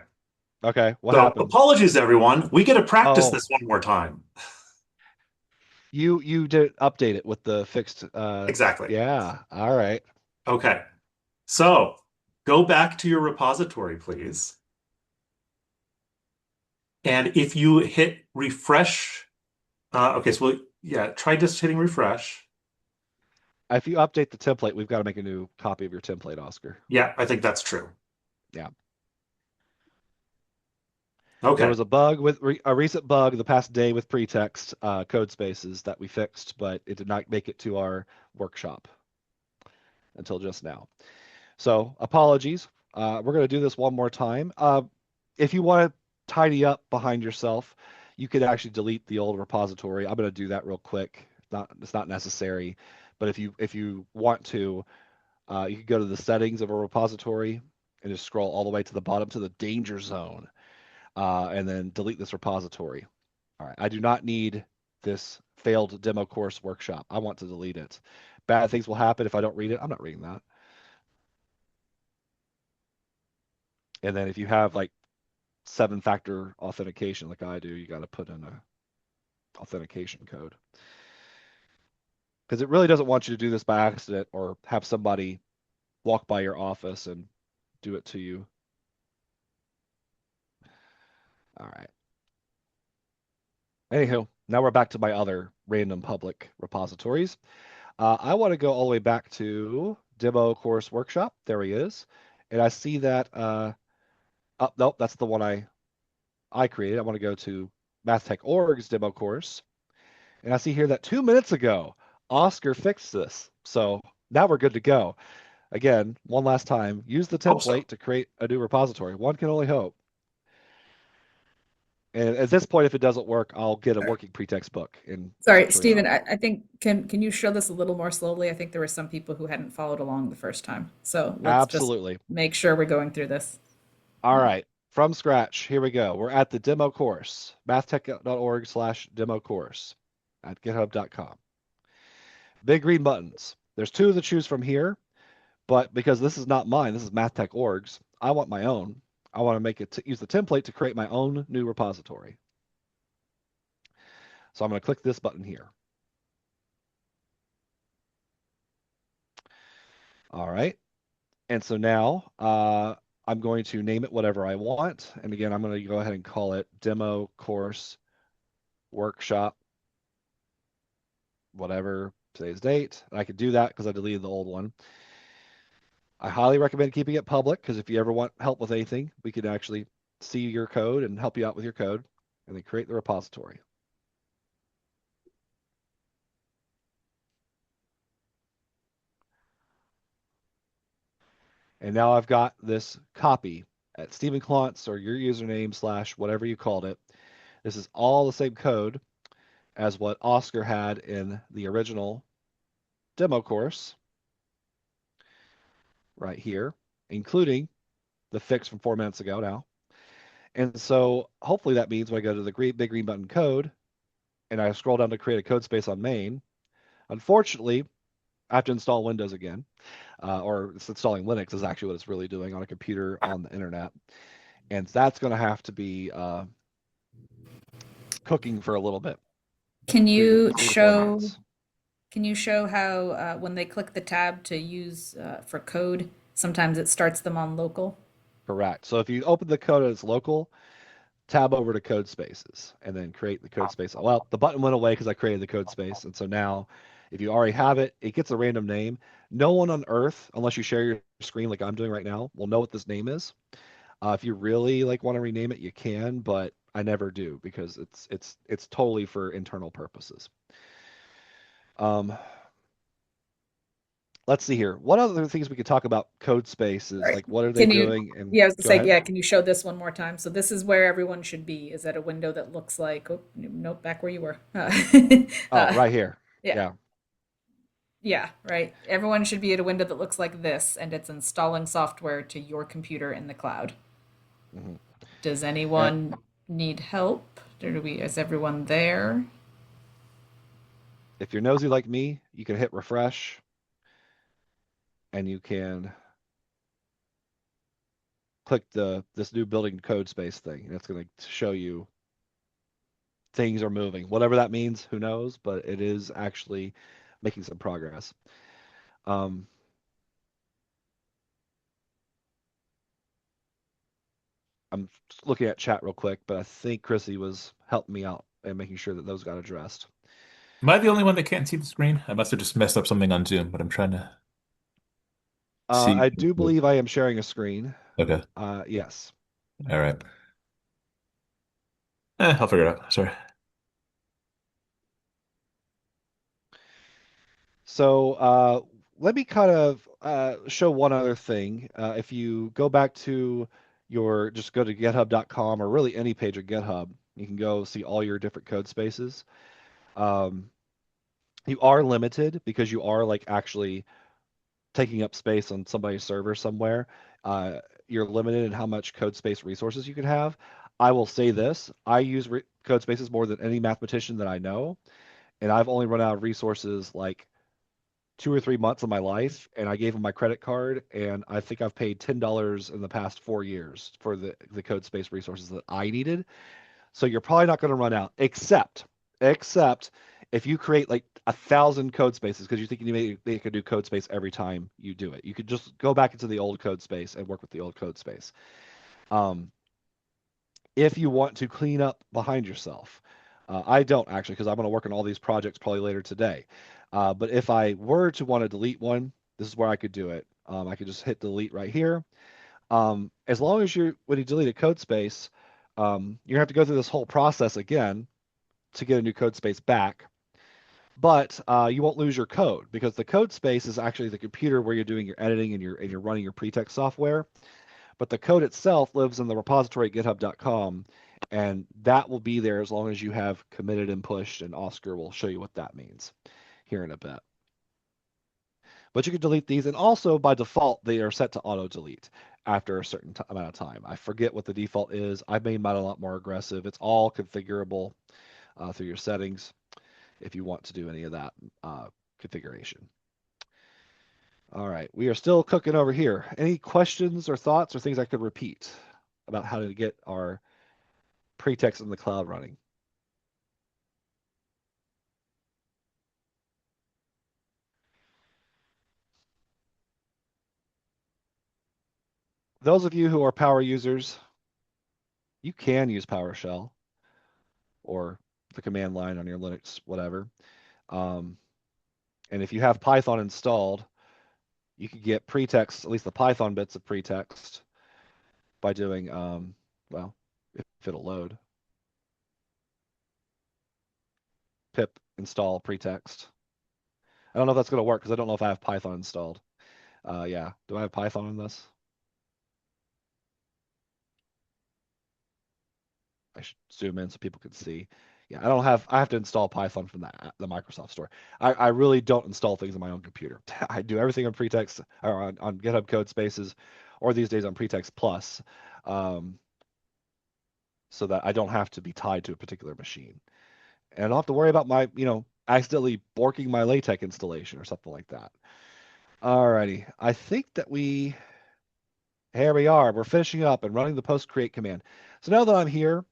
Okay, what So, happened? apologies, everyone. We get to practice Oh, this one more time. you did update it with the fixed Exactly. yeah, all right. Okay. So, go back to your repository, please. And if you hit refresh, okay, so yeah, try just hitting refresh. If you update the template, we've got to make a new copy of your template, Oscar. Yeah, I think that's true. Yeah. There Okay. was a bug with a recent bug the past day with PreTeXt code spaces that we fixed, but it did not make it to our workshop until just now. So apologies. We're going to do this one more time. If you want to tidy up behind yourself, you could actually delete the old repository. I'm going to do that real quick. It's not necessary, but if you want to, you can go to the settings of a repository and just scroll all the way to the bottom to the danger zone, and then delete this repository. All right, I do not need this failed demo course workshop. I want to delete it. Bad things will happen if I don't read it. I'm not reading that. And then if you have like 7-factor authentication like I do, you got to put in a authentication code. Because it really doesn't want you to do this by accident or have somebody walk by your office and do it to you. All right. Anywho, now we're back to my other random public repositories. I want to go all the way back to demo course workshop. There he is. And I see that, oh, nope, that's the one I created. I want to go to MathTech.org's demo course. And I see here that 2 minutes ago, Oscar fixed this. So now we're good to go. Again, one last time, use the Hope so. template to create a new repository. One can only hope. And at this point, if it doesn't work, I'll get a working pretext book and Sorry, show you how Stephen, it I, works. I think can you show this a little more slowly? I think there were some people who hadn't followed along the first time. So let's just Absolutely. make sure we're going through this. All right. From scratch, here we go. We're at the demo course, mathtech.org/demo course at github.com. Big green buttons. There's two to choose from here, but because this is not mine, this is MathTech.org's, I want my own. I want to make it use the template to create my own new repository. So I'm going to click this button here. All right. And so now I'm going to name it whatever I want. And again, I'm going to go ahead and call it demo course workshop, whatever today's date. And I could do that because I deleted the old one. I highly recommend keeping it public because if you ever want help with anything, we can actually see your code and help you out with your code and then create the repository. And now I've got this copy at Stephen Klontz or your username / whatever you called it. This is all the same code as what Oscar had in the original demo course right here, including the fix from 4 minutes ago now. And so hopefully that means when I go to the big green button code and I scroll down to create a code space on main, unfortunately, I have to install Windows again, or it's installing Linux is actually what it's really doing on a computer on the internet. And that's going to have to be cooking for a little bit, Can you 3 to 4 show minutes. can you show how when they click the tab to use for code, sometimes it starts them on local? Correct. So if you open the code as local, tab over to Codespaces and then create the Codespace. Well, the button went away because I created the Codespace. And so now if you already have it, it gets a random name. No one on earth, unless you share your screen like I'm doing right now, will know what this name is. If you really like want to rename it, you can, but I never do because it's totally for internal purposes. Let's see here. What other things we could talk about Codespace is Right. like what are they Can you, doing? And yeah, I was gonna go say, ahead. yeah, can you show this one more time? So this is where everyone should be. Is that a window that looks like, oh, nope, back where you were. Oh, right here. Yeah, Yeah. yeah, right. Everyone should be at a window that looks like this, and it's installing software to your computer in the cloud. hmm Does And anyone need help? Is everyone there? if you're nosy like me, you can hit refresh and you can click this new building code space thing, and it's going to show you things are moving. Whatever that means, who knows? But it is actually making some progress. Um, I'm looking at chat real quick, but I think Chrissy was helping me out and making sure that those got addressed. Am I the only one that can't see the screen? I must have just messed up something on Zoom, but I'm trying to see. I do believe I am sharing a screen. Okay. Yes. All right. I'll figure it out. Sorry. So let me kind of show one other thing. If you go back to just go to github.com or really any page of GitHub, you can go see all your different code spaces. Um, you are limited because you are like actually taking up space on somebody's server somewhere. You're limited in how much code space resources you can have. I will say this, I use code spaces more than any mathematician that I know, and I've only run out of resources like 2 or 3 months of my life, and I gave him my credit card, and I think I've paid $10 in the past 4 years for the code space resources that I needed. So you're probably not going to run out, except if you create like 1,000 code spaces because you think they could do code space every time you do it. You could just go back into the old code space and work with the old code space. Um, if you want to clean up behind yourself. I don't actually, because I'm going to work on all these projects probably later today. But if I were to want to delete one, this is where I could do it. I could just hit delete right here. As long as when you delete a code space, you're gonna have to go through this whole process again to get a new code space back. But you won't lose your code because the code space is actually the computer where you're doing your editing and you're running your PreTeXt software. But the code itself lives in the repository at github.com, and that will be there as long as you have committed and pushed, and Oscar will show you what that means here in a bit. But you can delete these, and also by default, they are set to auto delete after a certain amount of time. I forget what the default is. I've made mine a lot more aggressive. It's all configurable through your settings if you want to do any of that configuration. All right, we are still cooking over here. Any questions or thoughts or things I could repeat about how to get our PreTeXt in the cloud running? Those of you who are power users, you can use PowerShell or the command line on your Linux, whatever. Um, and if you have Python installed, you can get PreTeXt, at least the Python bits of PreTeXt, by doing, well, if it'll load, pip install PreTeXt. I don't know if that's going to work because I don't know if I have Python installed. Yeah, do I have Python in this? I should zoom in so people can see. Yeah, I have to install Python from the Microsoft store. I really don't install things on my own computer. I do everything on PreTeXt or on GitHub Codespaces, or these days on PreTeXt.plus, so that I don't have to be tied to a particular machine. And I don't have to worry about my, accidentally borking my LaTeX installation or something like that. Alrighty, I think that here we are. We're finishing up and running the post create command. So now that I'm here,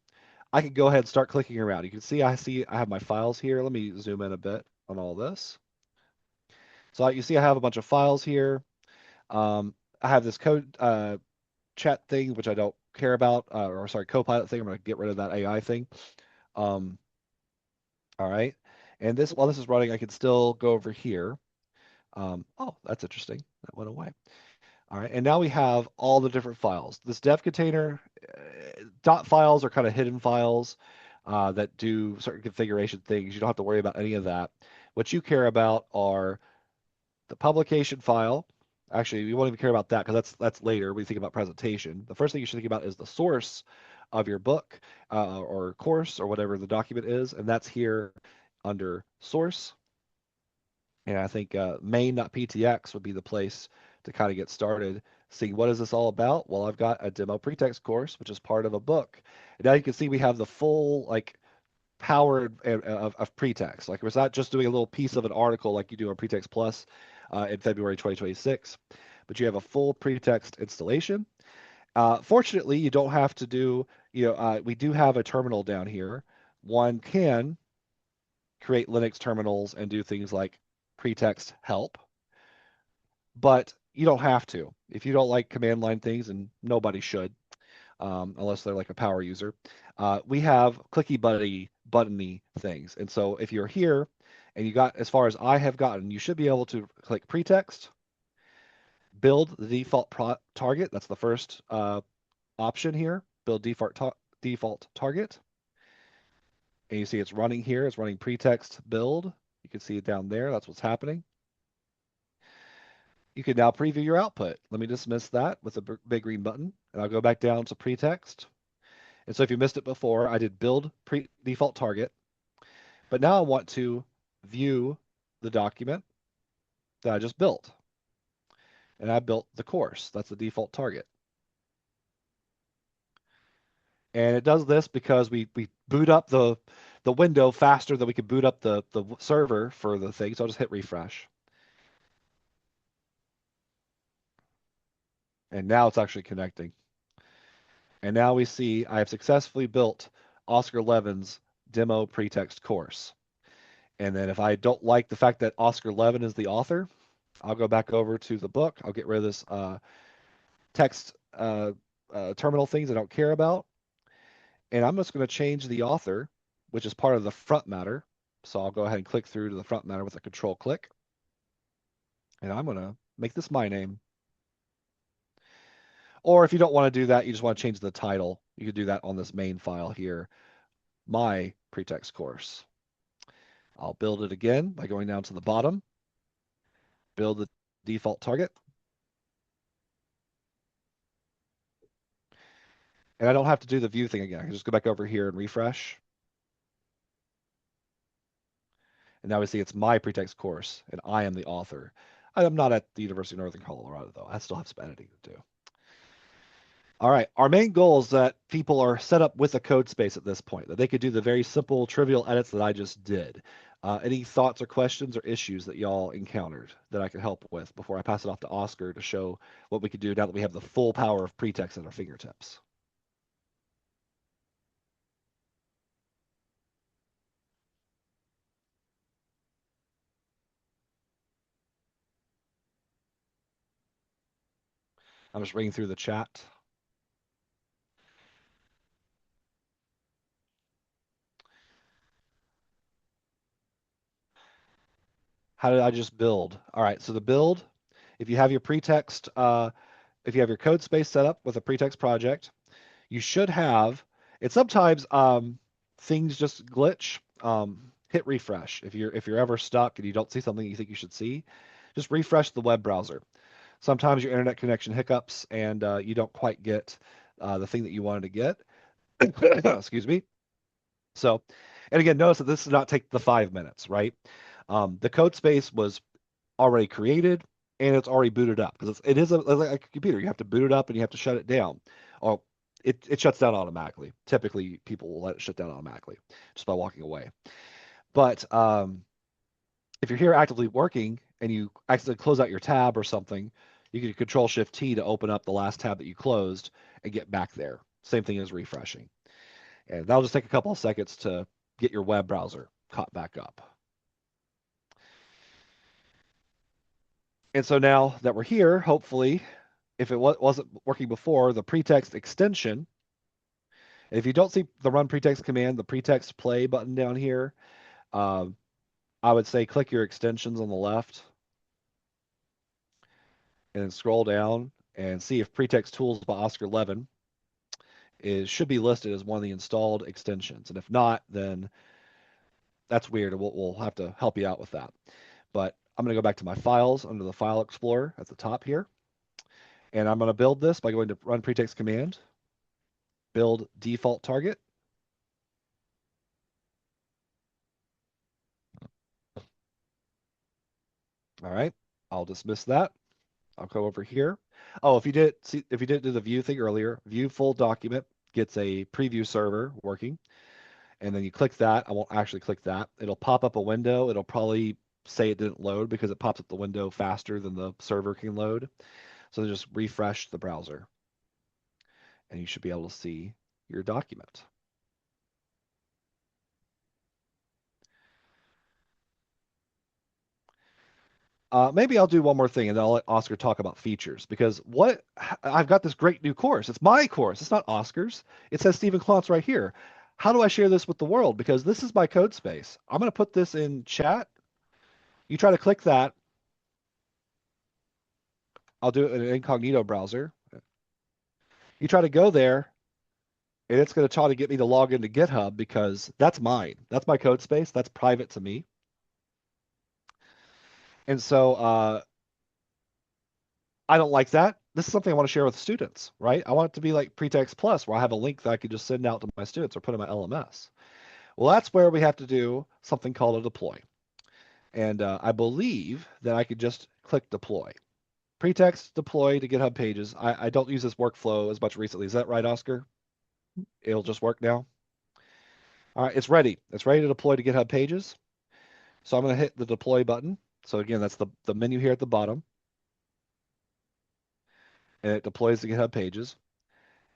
I can go ahead and start clicking around. You can see I have my files here. Let me zoom in a bit on all this. So you see I have a bunch of files here. I have this code chat thing, which I don't care about, or sorry, Copilot thing. I'm going to get rid of that AI thing. Um, all right. And this, while this is running, I can still go over here. Oh, that's interesting. That went away. All right. And now we have all the different files. This dev container, dot files are kind of hidden files that do certain configuration things. You don't have to worry about any of that. What you care about are the publication file. Actually, you won't even care about that because that's later when you think about presentation. The first thing you should think about is the source of your book or course or whatever the document is, and that's here under source. And I think main.ptx would be the place to kind of get started. Seeing what is this all about? Well, I've got a demo PreTeXt course, which is part of a book. And now you can see we have the full like power of PreTeXt. Like it's not just doing a little piece of an article like you do on PreTeXt.plus in February 2026, but you have a full PreTeXt installation. Fortunately, you don't have to do, we do have a terminal down here. One can create Linux terminals and do things like PreTeXt help, but you don't have to. If you don't like command line things, and nobody should, unless they're like a power user, we have clicky buttony things. And so if you're here and you got as far as I have gotten, you should be able to click PreTeXt, build the default target. That's the first option here. Build default target. And you see it's running here. It's running PreTeXt build. You can see it down there. That's what's happening. You can now preview your output. Let me dismiss that with a big green button, and I'll go back down to PreTeXt. And so if you missed it before, I did build default target, but now I want to view the document that I just built. And I built the course. That's the default target. And it does this because we boot up the window faster than we could boot up the server for the thing. So I'll just hit refresh. And now it's actually connecting. And now we see I have successfully built Oscar Levin's demo PreTeXt course. And then if I don't like the fact that Oscar Levin is the author, I'll go back over to the book. I'll get rid of this text terminal things I don't care about. And I'm just going to change the author, which is part of the front matter. So I'll go ahead and click through to the front matter with a control click. And I'm going to make this my name. Or if you don't want to do that, you just want to change the title, you could do that on this main file here, my PreTeXt course. I'll build it again by going down to the bottom, build the default target. And I don't have to do the view thing again. I can just go back over here and refresh. And now we see it's my PreTeXt course, and I am the author. I am not at the University of Northern Colorado, though. I still have some editing to do. All right, our main goal is that people are set up with a code space at this point, that they could do the very simple, trivial edits that I just did. Any thoughts or questions or issues that y'all encountered that I could help with before I pass it off to Oscar to show what we could do now that we have the full power of PreTeXt at our fingertips? I'm just reading through the chat. How did I just build? All right, so the build, if you have your PreTeXt, if you have your code space set up with a PreTeXt project, you should have, and sometimes things just glitch. Hit refresh. If you're ever stuck and you don't see something you think you should see, just refresh the web browser. Sometimes your internet connection hiccups and you don't quite get the thing that you wanted to get. Excuse me. So, and again, notice that this does not take the 5 minutes, right? The code space was already created and it's already booted up because it is like a computer. You have to boot it up and you have to shut it down. Or it shuts down automatically. Typically, people will let it shut down automatically just by walking away. But if you're here actively working and you accidentally close out your tab or something, you can Control Shift T to open up the last tab that you closed and get back there. Same thing as refreshing. And that'll just take a couple of seconds to get your web browser caught back up. And so now that we're here, hopefully if it wasn't working before, the PreTeXt extension. If you don't see the run PreTeXt command, the PreTeXt play button down here, um, I would say click your extensions on the left and then scroll down and see if PreTeXt Tools by Oscar Levin should be listed as one of the installed extensions. And if not, then that's weird, and we'll have to help you out with that. But I'm going to go back to my files under the File Explorer at the top here. And I'm going to build this by going to run PreTeXt command, build default target. All right, I'll dismiss that. I'll go over here. Oh, if you didn't do the view thing earlier, view full document gets a preview server working. And then you click that. I won't actually click that. It'll pop up a window. It'll probably say it didn't load because it pops up the window faster than the server can load. So then just refresh the browser and you should be able to see your document. Maybe I'll do one more thing and then I'll let Oscar talk about features because I've got this great new course. It's my course. It's not Oscar's. It says Stephen Klontz right here. How do I share this with the world? Because this is my code space. I'm going to put this in chat. You try to click that. I'll do it in an incognito browser. You try to go there, and it's going to try to get me to log into GitHub because that's mine. That's my code space. That's private to me. And so I don't like that. This is something I want to share with students, right? I want it to be like PreTeXt.plus, where I have a link that I could just send out to my students or put in my LMS. Well, that's where we have to do something called a deploy. And I believe that I could just click deploy. PreTeXt deploy to GitHub pages. I don't use this workflow as much recently. Is that right, Oscar? It'll just work now. All right, it's ready. It's ready to deploy to GitHub pages. So I'm going to hit the deploy button. So again, that's the menu here at the bottom. And it deploys to GitHub pages.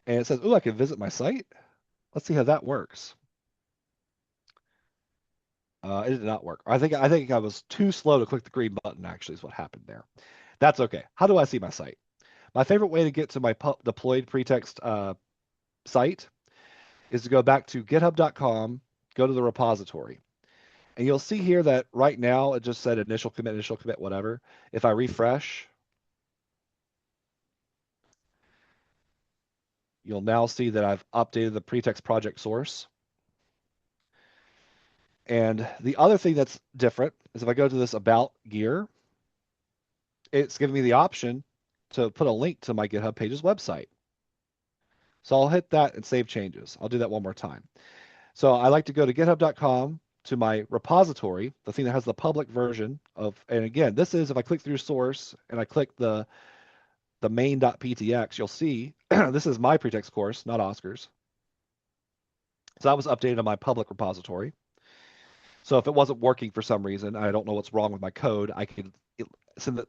And it says, oh, I can visit my site. Let's see how that works. It did not work. I think I was too slow to click the green button, actually, is what happened there. That's okay. How do I see my site? My favorite way to get to my deployed PreTeXt site is to go back to github.com, go to the repository. And you'll see here that right now it just said initial commit, whatever. If I refresh, you'll now see that I've updated the PreTeXt project source. And the other thing that's different is if I go to this about gear, it's giving me the option to put a link to my GitHub pages website. So I'll hit that and save changes. I'll do that one more time. So I like to go to github.com to my repository, the thing that has the public version of, and again, this is if I click through source and I click the main.ptx, you'll see this is my PreTeXt course, not Oscar's. So that was updated on my public repository. So if it wasn't working for some reason, I don't know what's wrong with my code, I could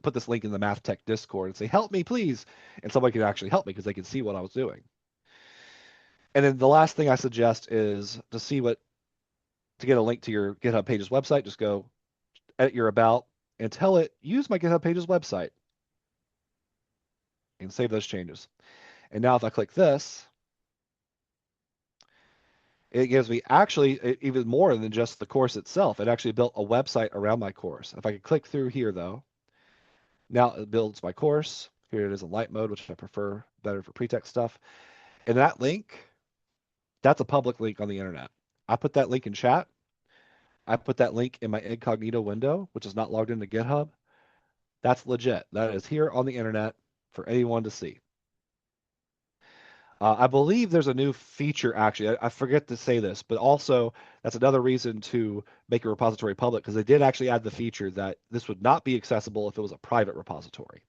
put this link in the Math Tech Discord and say, help me, please. And somebody could actually help me because they could see what I was doing. And then the last thing I suggest is to get a link to your GitHub Pages website, just go edit your about and tell it, use my GitHub Pages website and save those changes. And now if I click this, it gives me actually even more than just the course itself. It actually built a website around my course. If I could click through here though, now it builds my course. Here it is in light mode, which I prefer better for PreTeXt stuff. And that link, that's a public link on the internet. I put that link in chat. I put that link in my incognito window, which is not logged into GitHub. That's legit. That is here on the internet for anyone to see. I believe there's a new feature, actually. I forget to say this, but also that's another reason to make a repository public because they did actually add the feature that this would not be accessible if it was a private repository.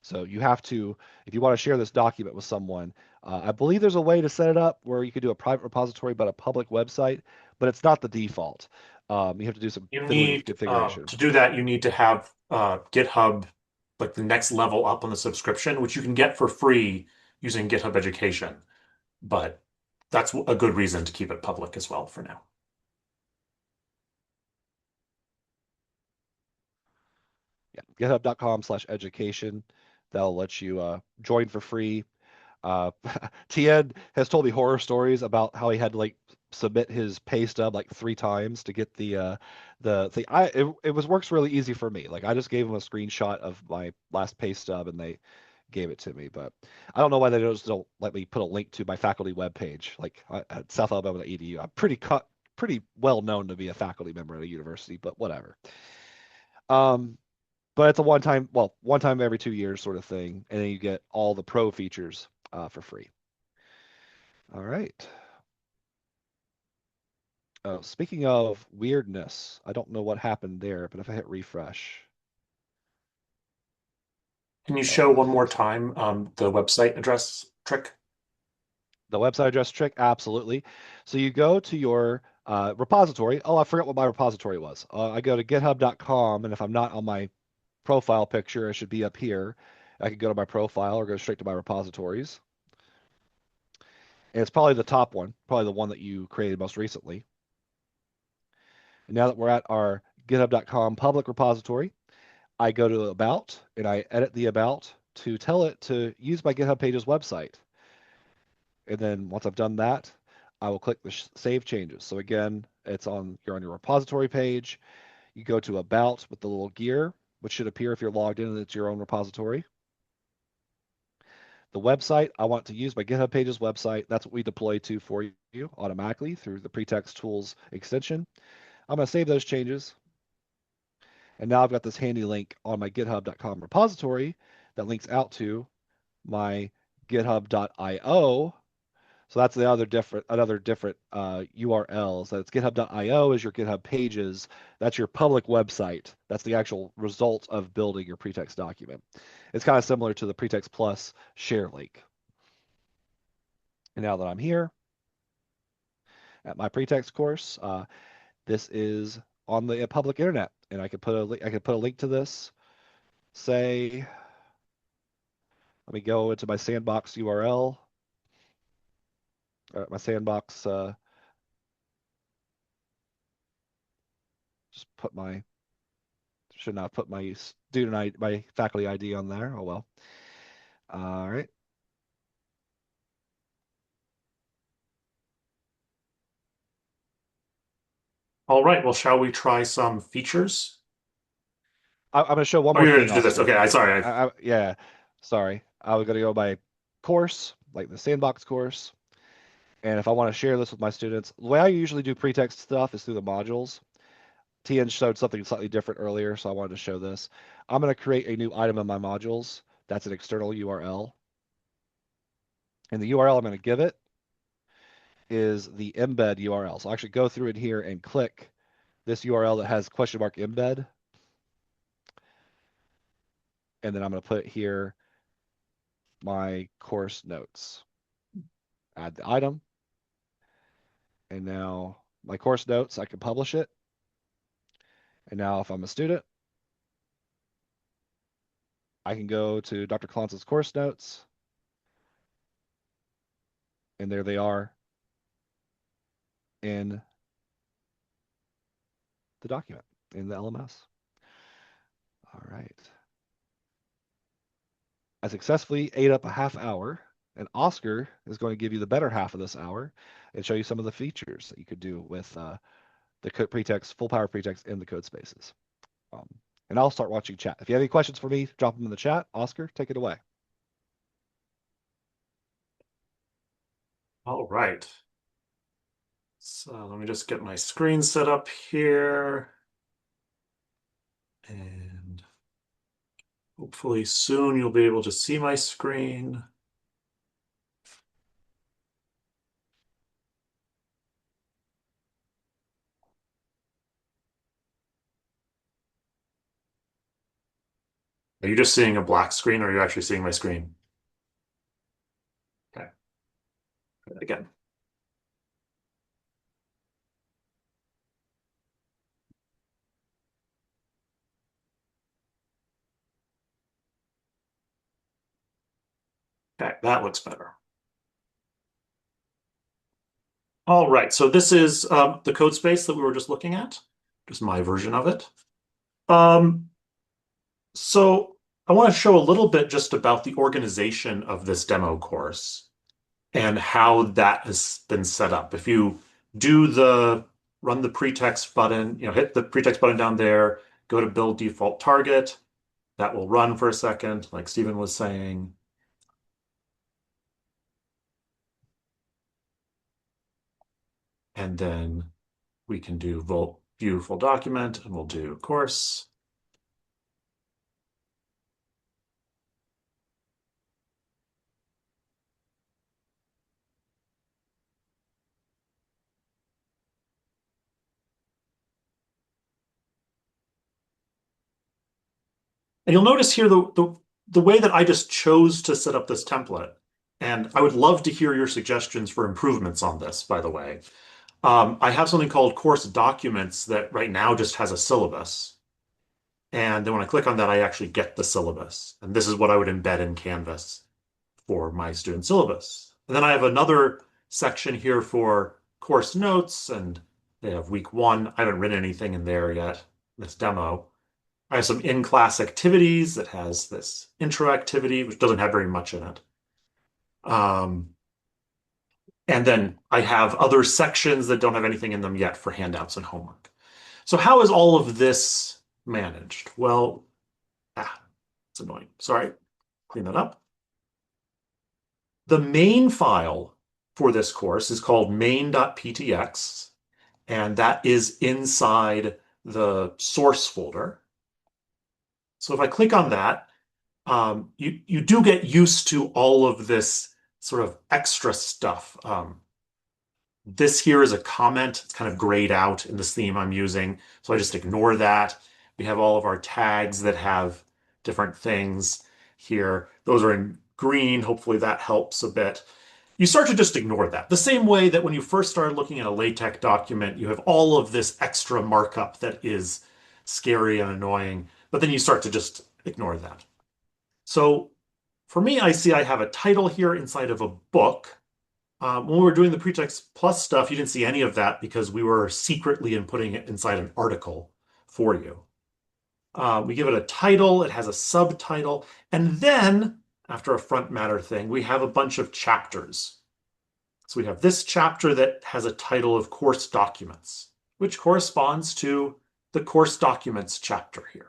So you have to, if you want to share this document with someone, I believe there's a way to set it up where you could do a private repository but a public website, but it's not the default. You have to do some You fiddling with need configuration. to do that, you need to have GitHub like the next level up on the subscription, which you can get for free using GitHub Education. But that's a good reason to keep it public as well for now. Yeah, github.com/education. that'll let you join for free. Tien has told me horror stories about how he had to like submit his pay stub like 3 times to get the thing. It was works really easy for me. Like I just gave him a screenshot of my last pay stub and they gave it to me. But I don't know why they don't let me put a link to my faculty webpage. Like at southalabama.edu, I'm pretty well known to be a faculty member at a university, but whatever. But it's a one time every 2 years sort of thing, and then you get all the pro features for free. All right. Oh, speaking of weirdness, I don't know what happened there, but if I hit refresh, Can you oh, show one nothing more was here. time the website address trick? The website address trick, absolutely. So you go to your repository. Oh, I forgot what my repository was. I go to github.com, and if I'm not on my profile picture, it should be up here. I could go to my profile or go straight to my repositories. And it's probably the top one, probably the one that you created most recently. And now that we're at our github.com public repository, I go to About and I edit the About to tell it to use my GitHub page's website. And then once I've done that, I will click the Save Changes. So again, you're on your repository page. You go to About with the little gear, which should appear if you're logged in and it's your own repository. The website, I want to use my GitHub page's website. That's what we deploy to for you automatically through the PreTeXt tools extension. I'm going to save those changes. And now I've got this handy link on my github.com repository that links out to my github.io. So that's the another different URL. So it's github.io is your GitHub pages. That's your public website. That's the actual result of building your PreTeXt document. It's kind of similar to the PreTeXt.plus share link. And now that I'm here at my PreTeXt course, this is on the public internet, and I could put a link to this. Say, let me go into my sandbox URL. My sandbox. Just put my should not put my my faculty ID on there. Oh well. All right. All right, well, shall we try some features? I'm going to show one Oh, more you're going thing, to do this. Oscar. Okay, sorry. Yeah, sorry. I was going to go by course, like the sandbox course. And if I want to share this with my students, the way I usually do PreTeXt stuff is through the modules. Tien showed something slightly different earlier, so I wanted to show this. I'm going to create a new item in my modules. That's an external URL. And the URL I'm going to give it is the embed URL. So I'll actually go through it here and click this URL that has question mark embed. And then I'm going to put here my course notes. Add the item. And now my course notes, I can publish it. And now if I'm a student, I can go to Dr. Klotz's course notes. And there they are in the document, in the LMS. All right. I successfully ate up a half hour, and Oscar is going to give you the better half of this hour and show you some of the features that you could do with the PreTeXt, full power PreTeXt in the code spaces. And I'll start watching chat. If you have any questions for me, drop them in the chat. Oscar, take it away. All right. So let me just get my screen set up here. And hopefully soon you'll be able to see my screen. Are you just seeing a black screen or are you actually seeing my screen? Okay. Again. Okay, that looks better. All right, so this is the code space that we were just looking at, just my version of it. So I want to show a little bit just about the organization of this demo course and how that has been set up. If you do run the pretext button, hit the pretext button down there, go to build default target, that will run for a second, like Stephen was saying. And then we can do view full document, and we'll do course. And you'll notice here the way that I just chose to set up this template. And I would love to hear your suggestions for improvements on this, by the way. I have something called course documents that right now just has a syllabus. And then when I click on that, I actually get the syllabus. And this is what I would embed in Canvas for my student syllabus. And then I have another section here for course notes, and they have week 1. I haven't written anything in there yet, this demo. I have some in-class activities that has this intro activity, which doesn't have very much in it. And then I have other sections that don't have anything in them yet for handouts and homework. So how is all of this managed? Well, it's annoying. Sorry, clean that up. The main file for this course is called main.ptx, and that is inside the source folder. So if I click on that, you do get used to all of this sort of extra stuff. This here is a comment. It's kind of grayed out in this theme I'm using, so I just ignore that. We have all of our tags that have different things here. Those are in green. Hopefully that helps a bit. You start to just ignore that. The same way that when you first started looking at a LaTeX document, you have all of this extra markup that is scary and annoying, but then you start to just ignore that. So for me, I see I have a title here inside of a book. When we were doing the PreTeXt.plus stuff, you didn't see any of that because we were secretly inputting it inside an article for you. We give it a title, it has a subtitle, and then, after a front matter thing, we have a bunch of chapters. So we have this chapter that has a title of course documents, which corresponds to the course documents chapter here.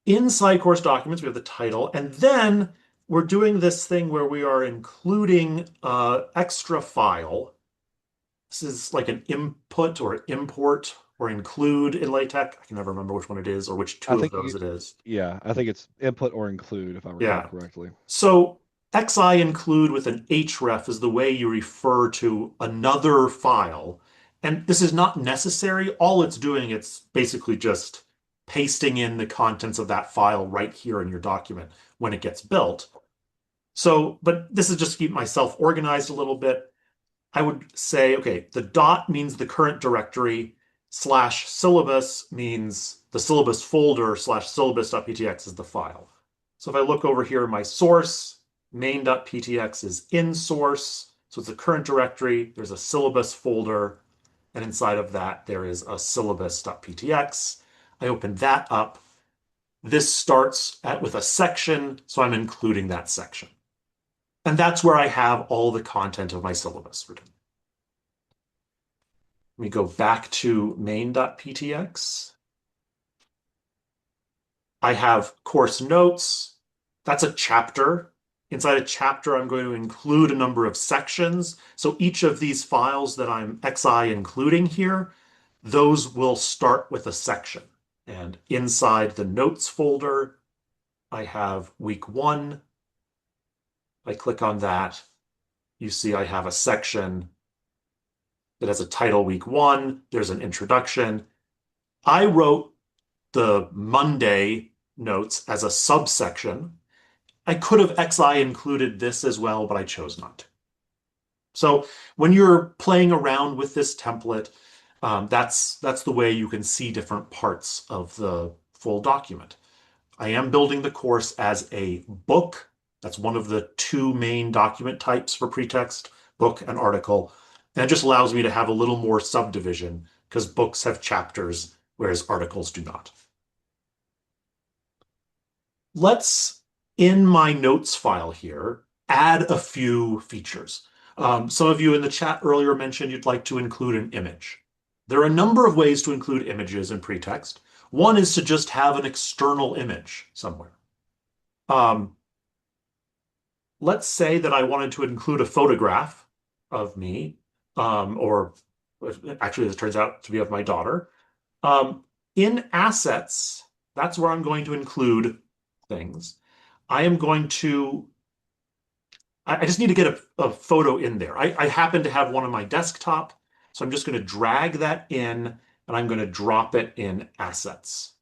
Inside course documents, we have the title, and then we're doing this thing where we are including an extra file. This is like an input or import or include in LaTeX. I can never remember which one it is or which two of those it is. Yeah, I think it's input or include, if I recall correctly. So xi include with an href is the way you refer to another file. And this is not necessary. All it's doing, it's basically just pasting in the contents of that file right here in your document when it gets built. So, but this is just to keep myself organized a little bit. I would say, okay, the dot means the current directory, slash syllabus means the syllabus folder, slash syllabus.ptx is the file. So if I look over here, my source, main.ptx is in source. So it's the current directory. There's a syllabus folder. And inside of that, there is a syllabus.ptx. I open that up. This starts with a section, so I'm including that section. And that's where I have all the content of my syllabus written. Let me go back to main.ptx. I have course notes. That's a chapter. Inside a chapter, I'm going to include a number of sections. So each of these files that I'm xi including here, those will start with a section. And inside the notes folder, I have week 1. I click on that. You see I have a section that has a title week 1. There's an introduction. I wrote the Monday notes as a subsection. I could have xi included this as well, but I chose not to. So when you're playing around with this template, that's the way you can see different parts of the full document. I am building the course as a book. That's one of the 2 main document types for PreTeXt, book and article. And it just allows me to have a little more subdivision because books have chapters, whereas articles do not. let's, in my notes file here, add a few features. Some of you in the chat earlier mentioned you'd like to include an image. There are a number of ways to include images in PreTeXt. One is to just have an external image somewhere. Let's say that I wanted to include a photograph of me, or actually this turns out to be of my daughter. In assets, that's where I'm going to include things. I am going to, I just need to get a photo in there. I happen to have one on my desktop, so I'm just going to drag that in and I'm going to drop it in assets.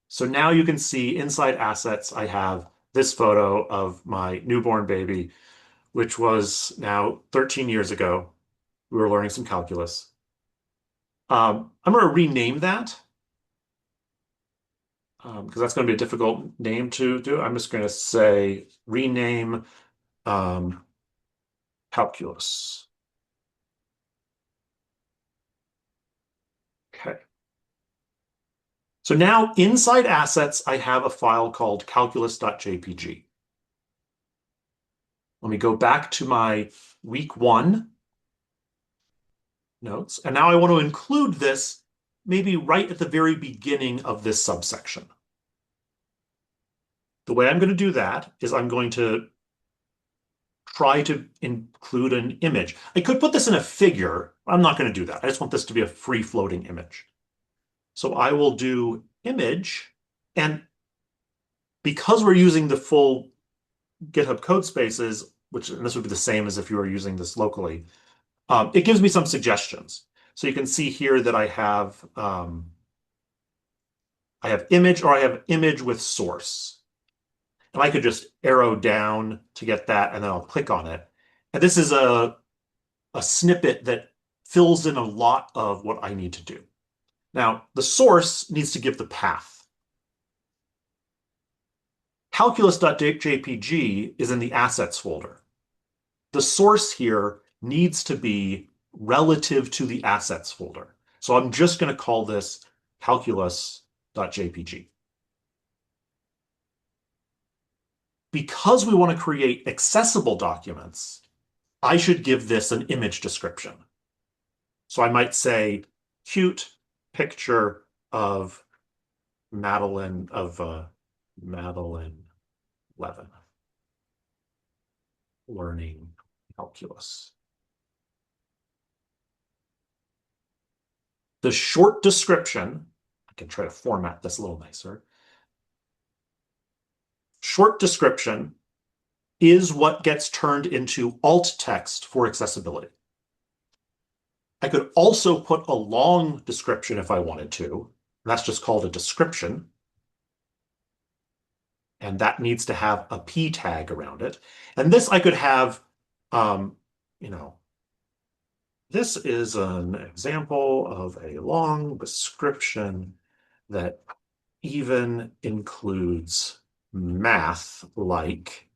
So now you can see inside assets, I have this photo of my newborn baby, which was now 13 years ago. We were learning some calculus. I'm going to rename that because that's going to be a difficult name to do. I'm just going to say rename calculus. Okay. So now inside assets, I have a file called calculus.jpg. Let me go back to my week 1 notes. And now I want to include this maybe right at the very beginning of this subsection. The way I'm going to do that is I'm going to try to include an image. I could put this in a figure. I'm not going to do that. I just want this to be a free floating image. So I will do image, and because we're using the full GitHub Codespaces, and this would be the same as if you were using this locally, it gives me some suggestions. So you can see here that I have image, or I have image with source. And I could just arrow down to get that, and then I'll click on it. And this is a snippet that fills in a lot of what I need to do. Now, the source needs to give the path. Calculus.jpg is in the assets folder. The source here needs to be relative to the assets folder. So I'm just going to call this calculus.jpg. Because we want to create accessible documents, I should give this an image description. So I might say, cute picture of Madeline Levin learning calculus. The short description, I can try to format this a little nicer. Short description is what gets turned into alt text for accessibility. I could also put a long description if I wanted to. That's just called a description. And that needs to have a p tag around it. And this I could have, this is an example of a long description that even includes math, like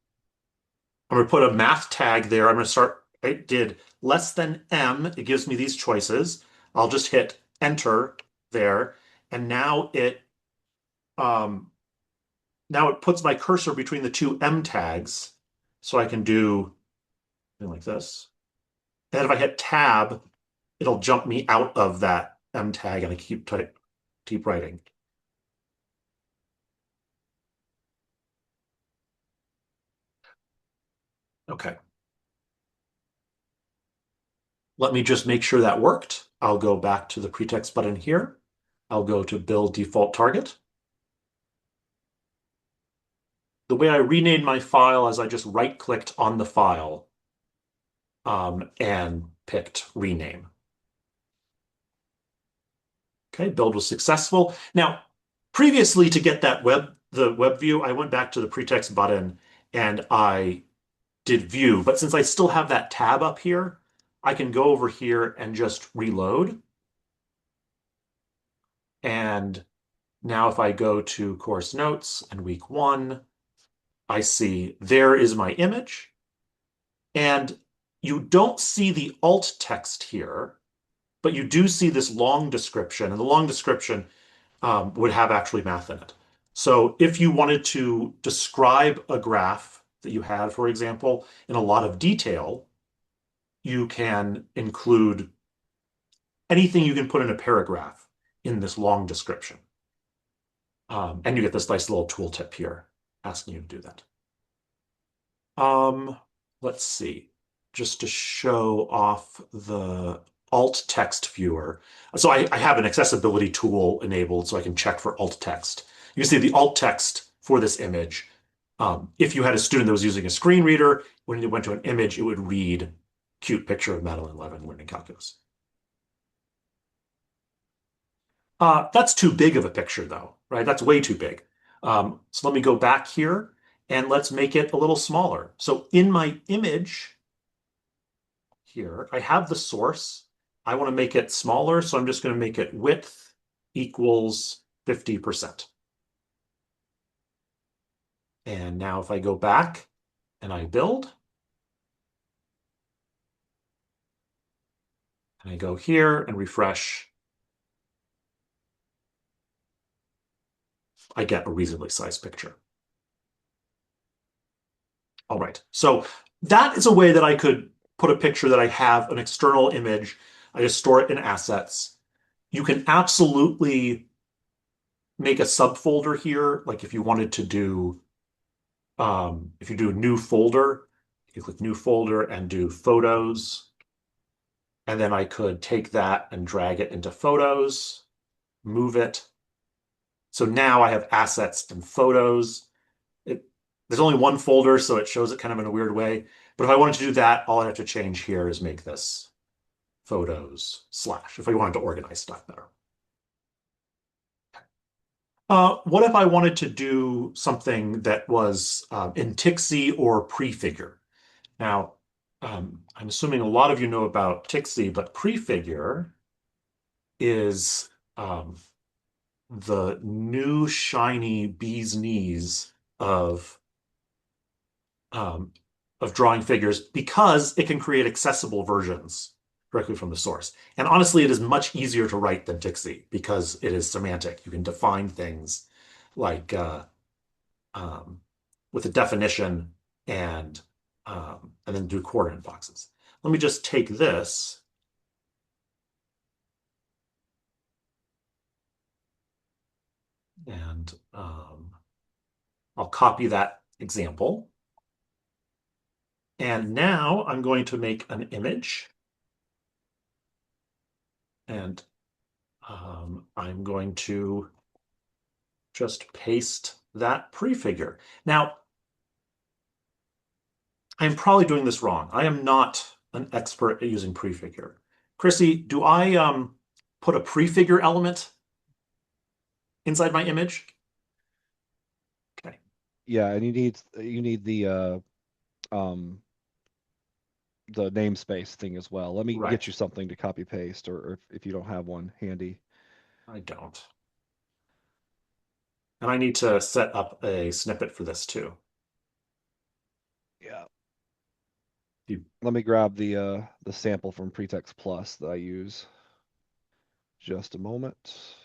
I'm going to put a math tag there. I'm going to start, I did less than m. It gives me these choices. I'll just hit enter there. And now it puts my cursor between the two m tags. So I can do something like this. And if I hit tab, it'll jump me out of that m tag, and I keep writing. Okay. Let me just make sure that worked. I'll go back to the PreTeXt button here. I'll go to build default target. The way I renamed my file is I just right-clicked on the file and picked rename. Okay, build was successful. Now, previously to get the web view, I went back to the PreTeXt button and I did view. But since I still have that tab up here, I can go over here and just reload. And now if I go to course notes and week 1, I see there is my image. And you don't see the alt text here, but you do see this long description. And the long description would have actually math in it. So if you wanted to describe a graph that you had, for example, in a lot of detail, you can include anything you can put in a paragraph in this long description. And you get this nice little tooltip here asking you to do that. Let's see, just to show off the alt text viewer. So I have an accessibility tool enabled so I can check for alt text. You can see the alt text for this image. If you had a student that was using a screen reader, when it went to an image, it would read cute picture of Madeline Levin learning calculus. That's too big of a picture though, right? That's way too big. So let me go back here and let's make it a little smaller. So in my image here, I have the source. I want to make it smaller, so I'm just going to make it width equals 50%. And now if I go back and I build, and I go here and refresh, I get a reasonably sized picture. All right, so that is a way that I could put a picture that I have an external image. I just store it in assets. You can absolutely make a subfolder here. Like if you wanted to do, if you do a new folder, you click new folder and do photos. And then I could take that and drag it into photos, move it. So now I have assets and photos. There's only one folder, so it shows it kind of in a weird way. But if I wanted to do that, all I have to change here is make this photos slash, if I wanted to organize stuff better. What if I wanted to do something that was in TXI or prefigure? Now, I'm assuming a lot of you know about TXI, but prefigure is the new shiny bee's knees um, of drawing figures because it can create accessible versions directly from the source. And honestly, it is much easier to write than TXI because it is semantic. You can define things like with a definition and then do coordinate boxes. Let me just take this and I'll copy that example. And now I'm going to make an image. And I'm going to just paste that prefigure. Now, I'm probably doing this wrong. I am not an expert at using prefigure. Chrissy, do I put a prefigure element inside my image? Okay. Yeah, and you need the namespace thing as well. Let me Right. get you something to copy paste, or if you don't have one handy. I don't. And I need to set up a snippet for this too. Yeah. You, Let me grab the sample from PreTeXt.plus that I use. Just a moment.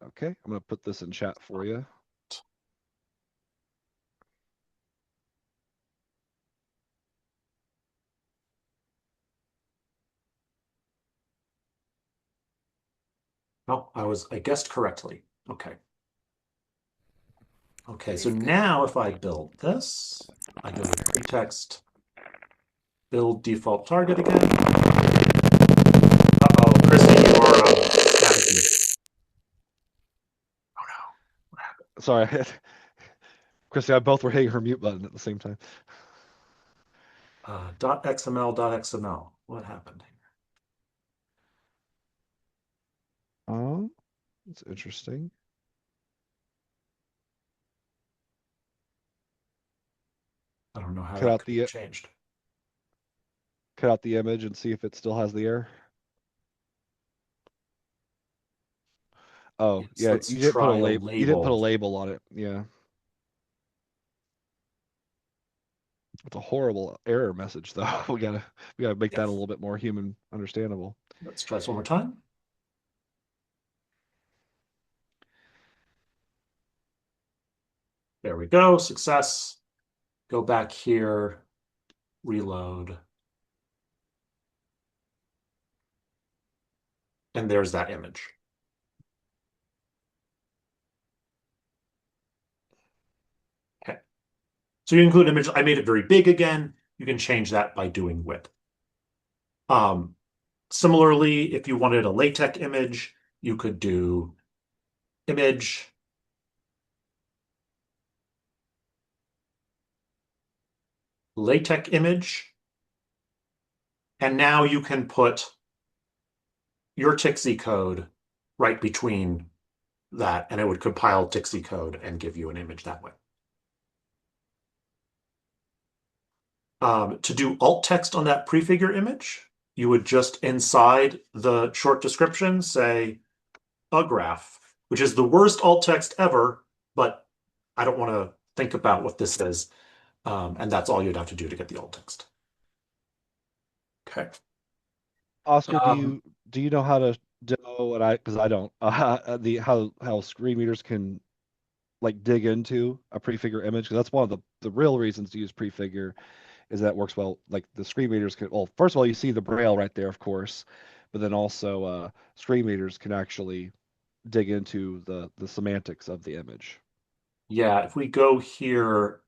Okay, I'm going to put this in chat for you. no, I guessed correctly. Okay. Okay, so now if I build this, I go to pretext, build default target again. Uh-oh, Chrissy, you're staticky. Oh no, what happened? Sorry, Christy, I both were hitting her mute button at the same time. .xml.xml. What happened here? It's interesting. I don't know how Cut that out could have changed. cut out the image and see if it still has the error. Oh, Yes, yeah, let's you didn't put a try a label. You didn't put a label. label on it. Yeah. It's a horrible error message, though. We gotta make Yeah. that a little bit more human understandable. Let's try this one more time. There we go. Success. Go back here, reload. And there's that image. Okay. So you include image. I made it very big again. You can change that by doing width. Similarly, if you wanted a LaTeX image, you could do image, LaTeX image, and now you can put your TXT code right between that, and it would compile TXT code and give you an image that way. To do alt text on that prefigure image, you would just inside the short description say a graph, which is the worst alt text ever, but I don't want to think about what this is. And that's all you'd have to do to get the alt text. Okay. Oscar, do you know how to demo what because I don't the how screen readers can like dig into a prefigure image? Because that's one of the real reasons to use prefigure is that it works well. Like the screen readers can, well, first of all, you see the braille right there, of course, but then also screen readers can actually dig into the semantics of the image. Yeah, if we go here,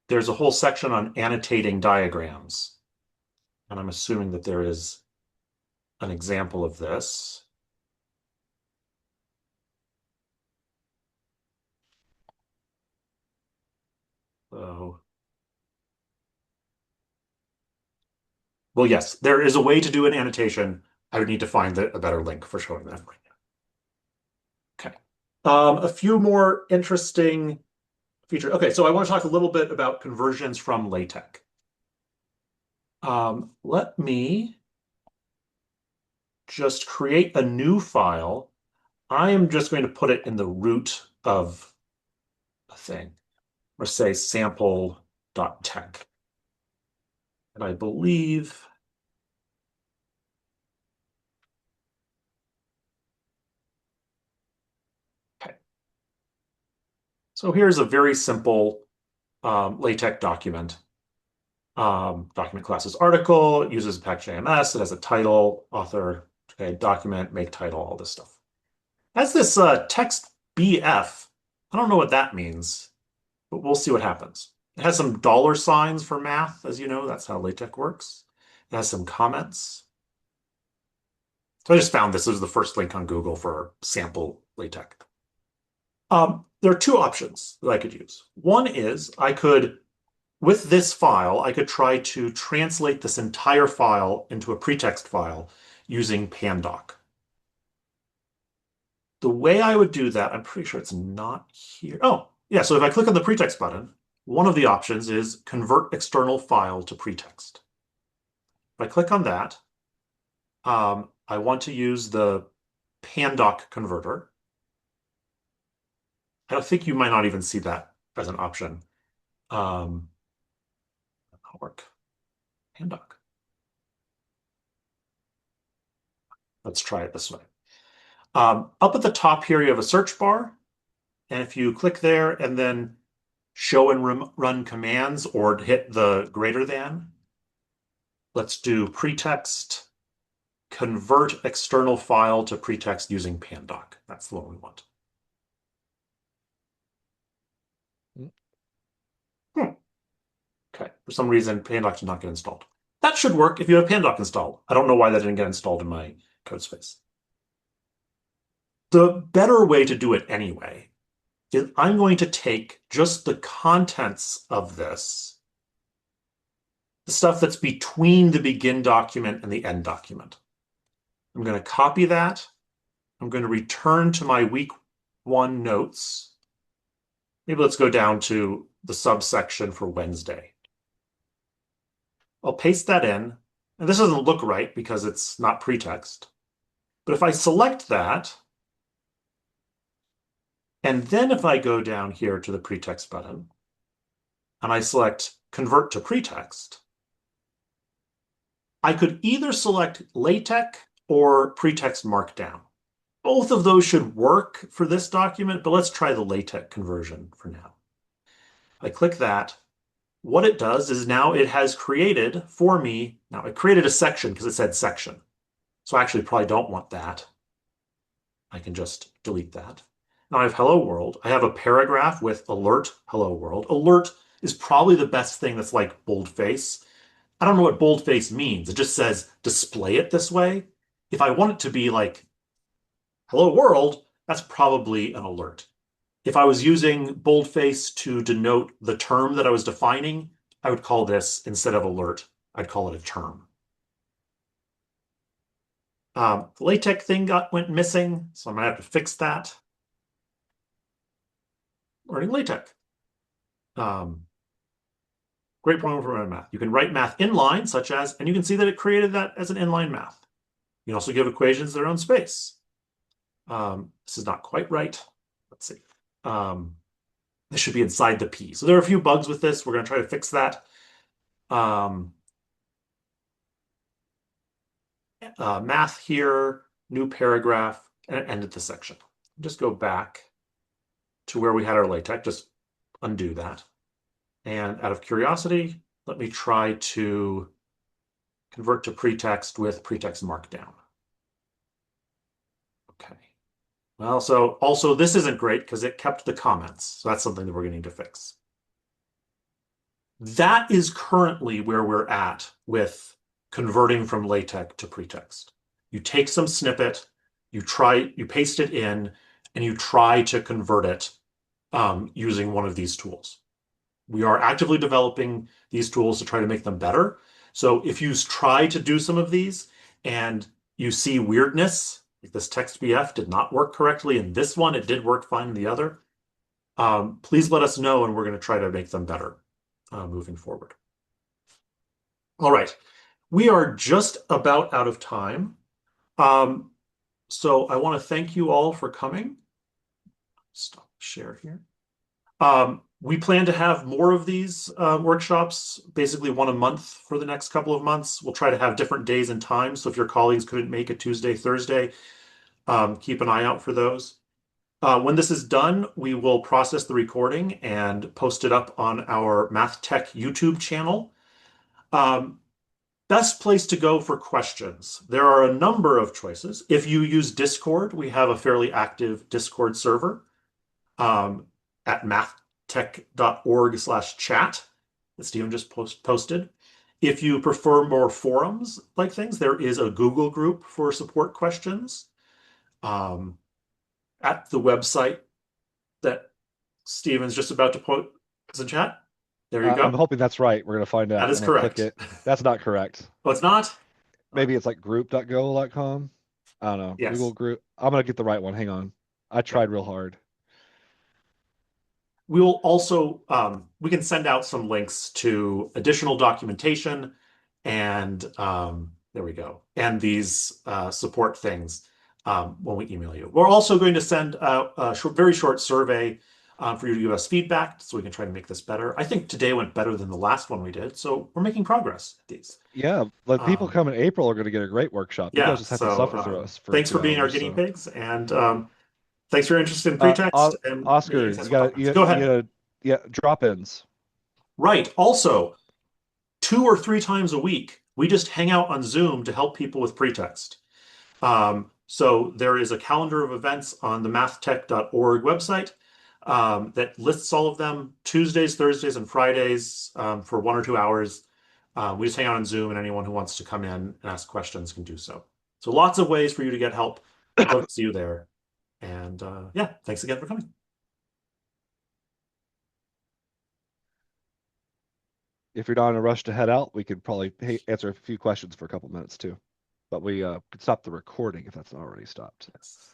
there's a whole section on annotating diagrams. And I'm assuming that there is an example of this. So, well, yes, there is a way to do an annotation. I would need to find a better link for showing that right now. Okay. A few more interesting features. Okay, so I want to talk a little bit about conversions from LaTeX. Let me just create a new file. I am just going to put it in the root of a thing, or say sample.tech. And I believe, okay. So here's a very simple LaTeX document. Document classes article, it uses package.js, it has a title, author, okay, document, make title, all this stuff. It has this text BF. I don't know what that means, but we'll see what happens. It has some dollar signs for math, as you know, that's how LaTeX works. It has some comments. So I just found this was the first link on Google for sample LaTeX. There are two options that I could use. One is I could, with this file, I could try to translate this entire file into a PreTeXt file using Pandoc. The way I would do that, I'm pretty sure it's not here. Oh, yeah, so if I click on the PreTeXt button, one of the options is convert external file to PreTeXt. If I click on that, I want to use the Pandoc converter. I think you might not even see that as an option. That'll work. Pandoc. Let's try it this way. Up at the top here, you have a search bar. And if you click there and then show and run commands or hit the greater than, let's do PreTeXt, convert external file to PreTeXt using Pandoc. That's the one we want. Okay, for some reason, Pandoc did not get installed. That should work if you have Pandoc installed. I don't know why that didn't get installed in my Codespace. The better way to do it anyway is I'm going to take just the contents of this, the stuff that's between the begin document and the end document. I'm going to copy that. I'm going to return to my week 1 notes. Maybe let's go down to the subsection for Wednesday. I'll paste that in. And this doesn't look right because it's not PreTeXt. But if I select that, and then if I go down here to the PreTeXt button, and I select Convert to PreText, I could either select LaTeX or PreText Markdown. Both of those should work for this document, but let's try the LaTeX conversion for now. I click that. What it does is now it has created for me, now it created a section because it said section. So I actually probably don't want that. I can just delete that. Now I have hello world. I have a paragraph with alert hello world. Alert is probably the best thing that's like boldface. I don't know what boldface means. It just says display it this way. If I want it to be like hello world, that's probably an alert. If I was using boldface to denote the term that I was defining, I would call this, instead of alert, I'd call it a term. The LaTeX thing went missing, so I'm going to have to fix that. Learning LaTeX. Great program for math. You can write math inline, such as, and you can see that it created that as an inline math. You can also give equations their own space. This is not quite right. Let's see. This should be inside the P. So there are a few bugs with this. We're going to try to fix that. Math here, new paragraph, and end of the section. Just go back to where we had our LaTeX. Just undo that. And out of curiosity, let me try to convert to PreText with PreText Markdown. Okay. Well, so also this isn't great because it kept the comments. So that's something that we're going to need to fix. That is currently where we're at with converting from LaTeX to PreText. You take some snippet, you paste it in, and you try to convert it using one of these tools. We are actively developing these tools to try to make them better. So if you try to do some of these and you see weirdness, like this text BF did not work correctly in this one, it did work fine in the other, please let us know and we're going to try to make them better moving forward. All right, we are just about out of time. So I want to thank you all for coming. Stop share here. We plan to have more of these workshops, basically one a month for the next couple of months. We'll try to have different days and times. So if your colleagues couldn't make it Tuesday, Thursday, keep an eye out for those. When this is done, we will process the recording and post it up on our Math Tech YouTube channel. Best place to go for questions. There are a number of choices. If you use Discord, we have a fairly active Discord server at mathtech.org/chat that Stephen just posted. If you prefer more forums like things, there is a Google group for support questions at the website that Stephen's just about to put in chat. There you go. I'm hoping that's right. We're going to find out. That is when I correct. click it. That's not correct. Oh, it's not? Maybe it's like group.go.com. I don't know. Yes. Google group. I'm going to get the right one. Hang on. I tried real hard. We will also, we can send out some links to additional documentation and there we go. And these support things when we email you. We're also going to send out a very short survey for you to give us feedback so we can try to make this better. I think today went better than the last one we did, so we're making progress at these. Yeah, but people come in April are going to get a great workshop. You Yeah, guys just have to suffer through us for thanks 2 for being our hours, guinea so. pigs, and thanks for your interest in PreText and Oscar, making accessible documents. Go ahead. yeah, drop-ins. Right. Also, 2 or 3 times a week, we just hang out on Zoom to help people with PreText. So there is a calendar of events on the mathtech.org website that lists all of them Tuesdays, Thursdays, and Fridays for 1 or 2 hours. We just hang out on Zoom, and anyone who wants to come in and ask questions can do so. So lots of ways for you to get help. I'd love to see you there. And yeah, thanks again for coming. If you're not in a rush to head out, we could probably answer a few questions for a couple minutes too. But we could stop the recording if that's not already stopped. Yes.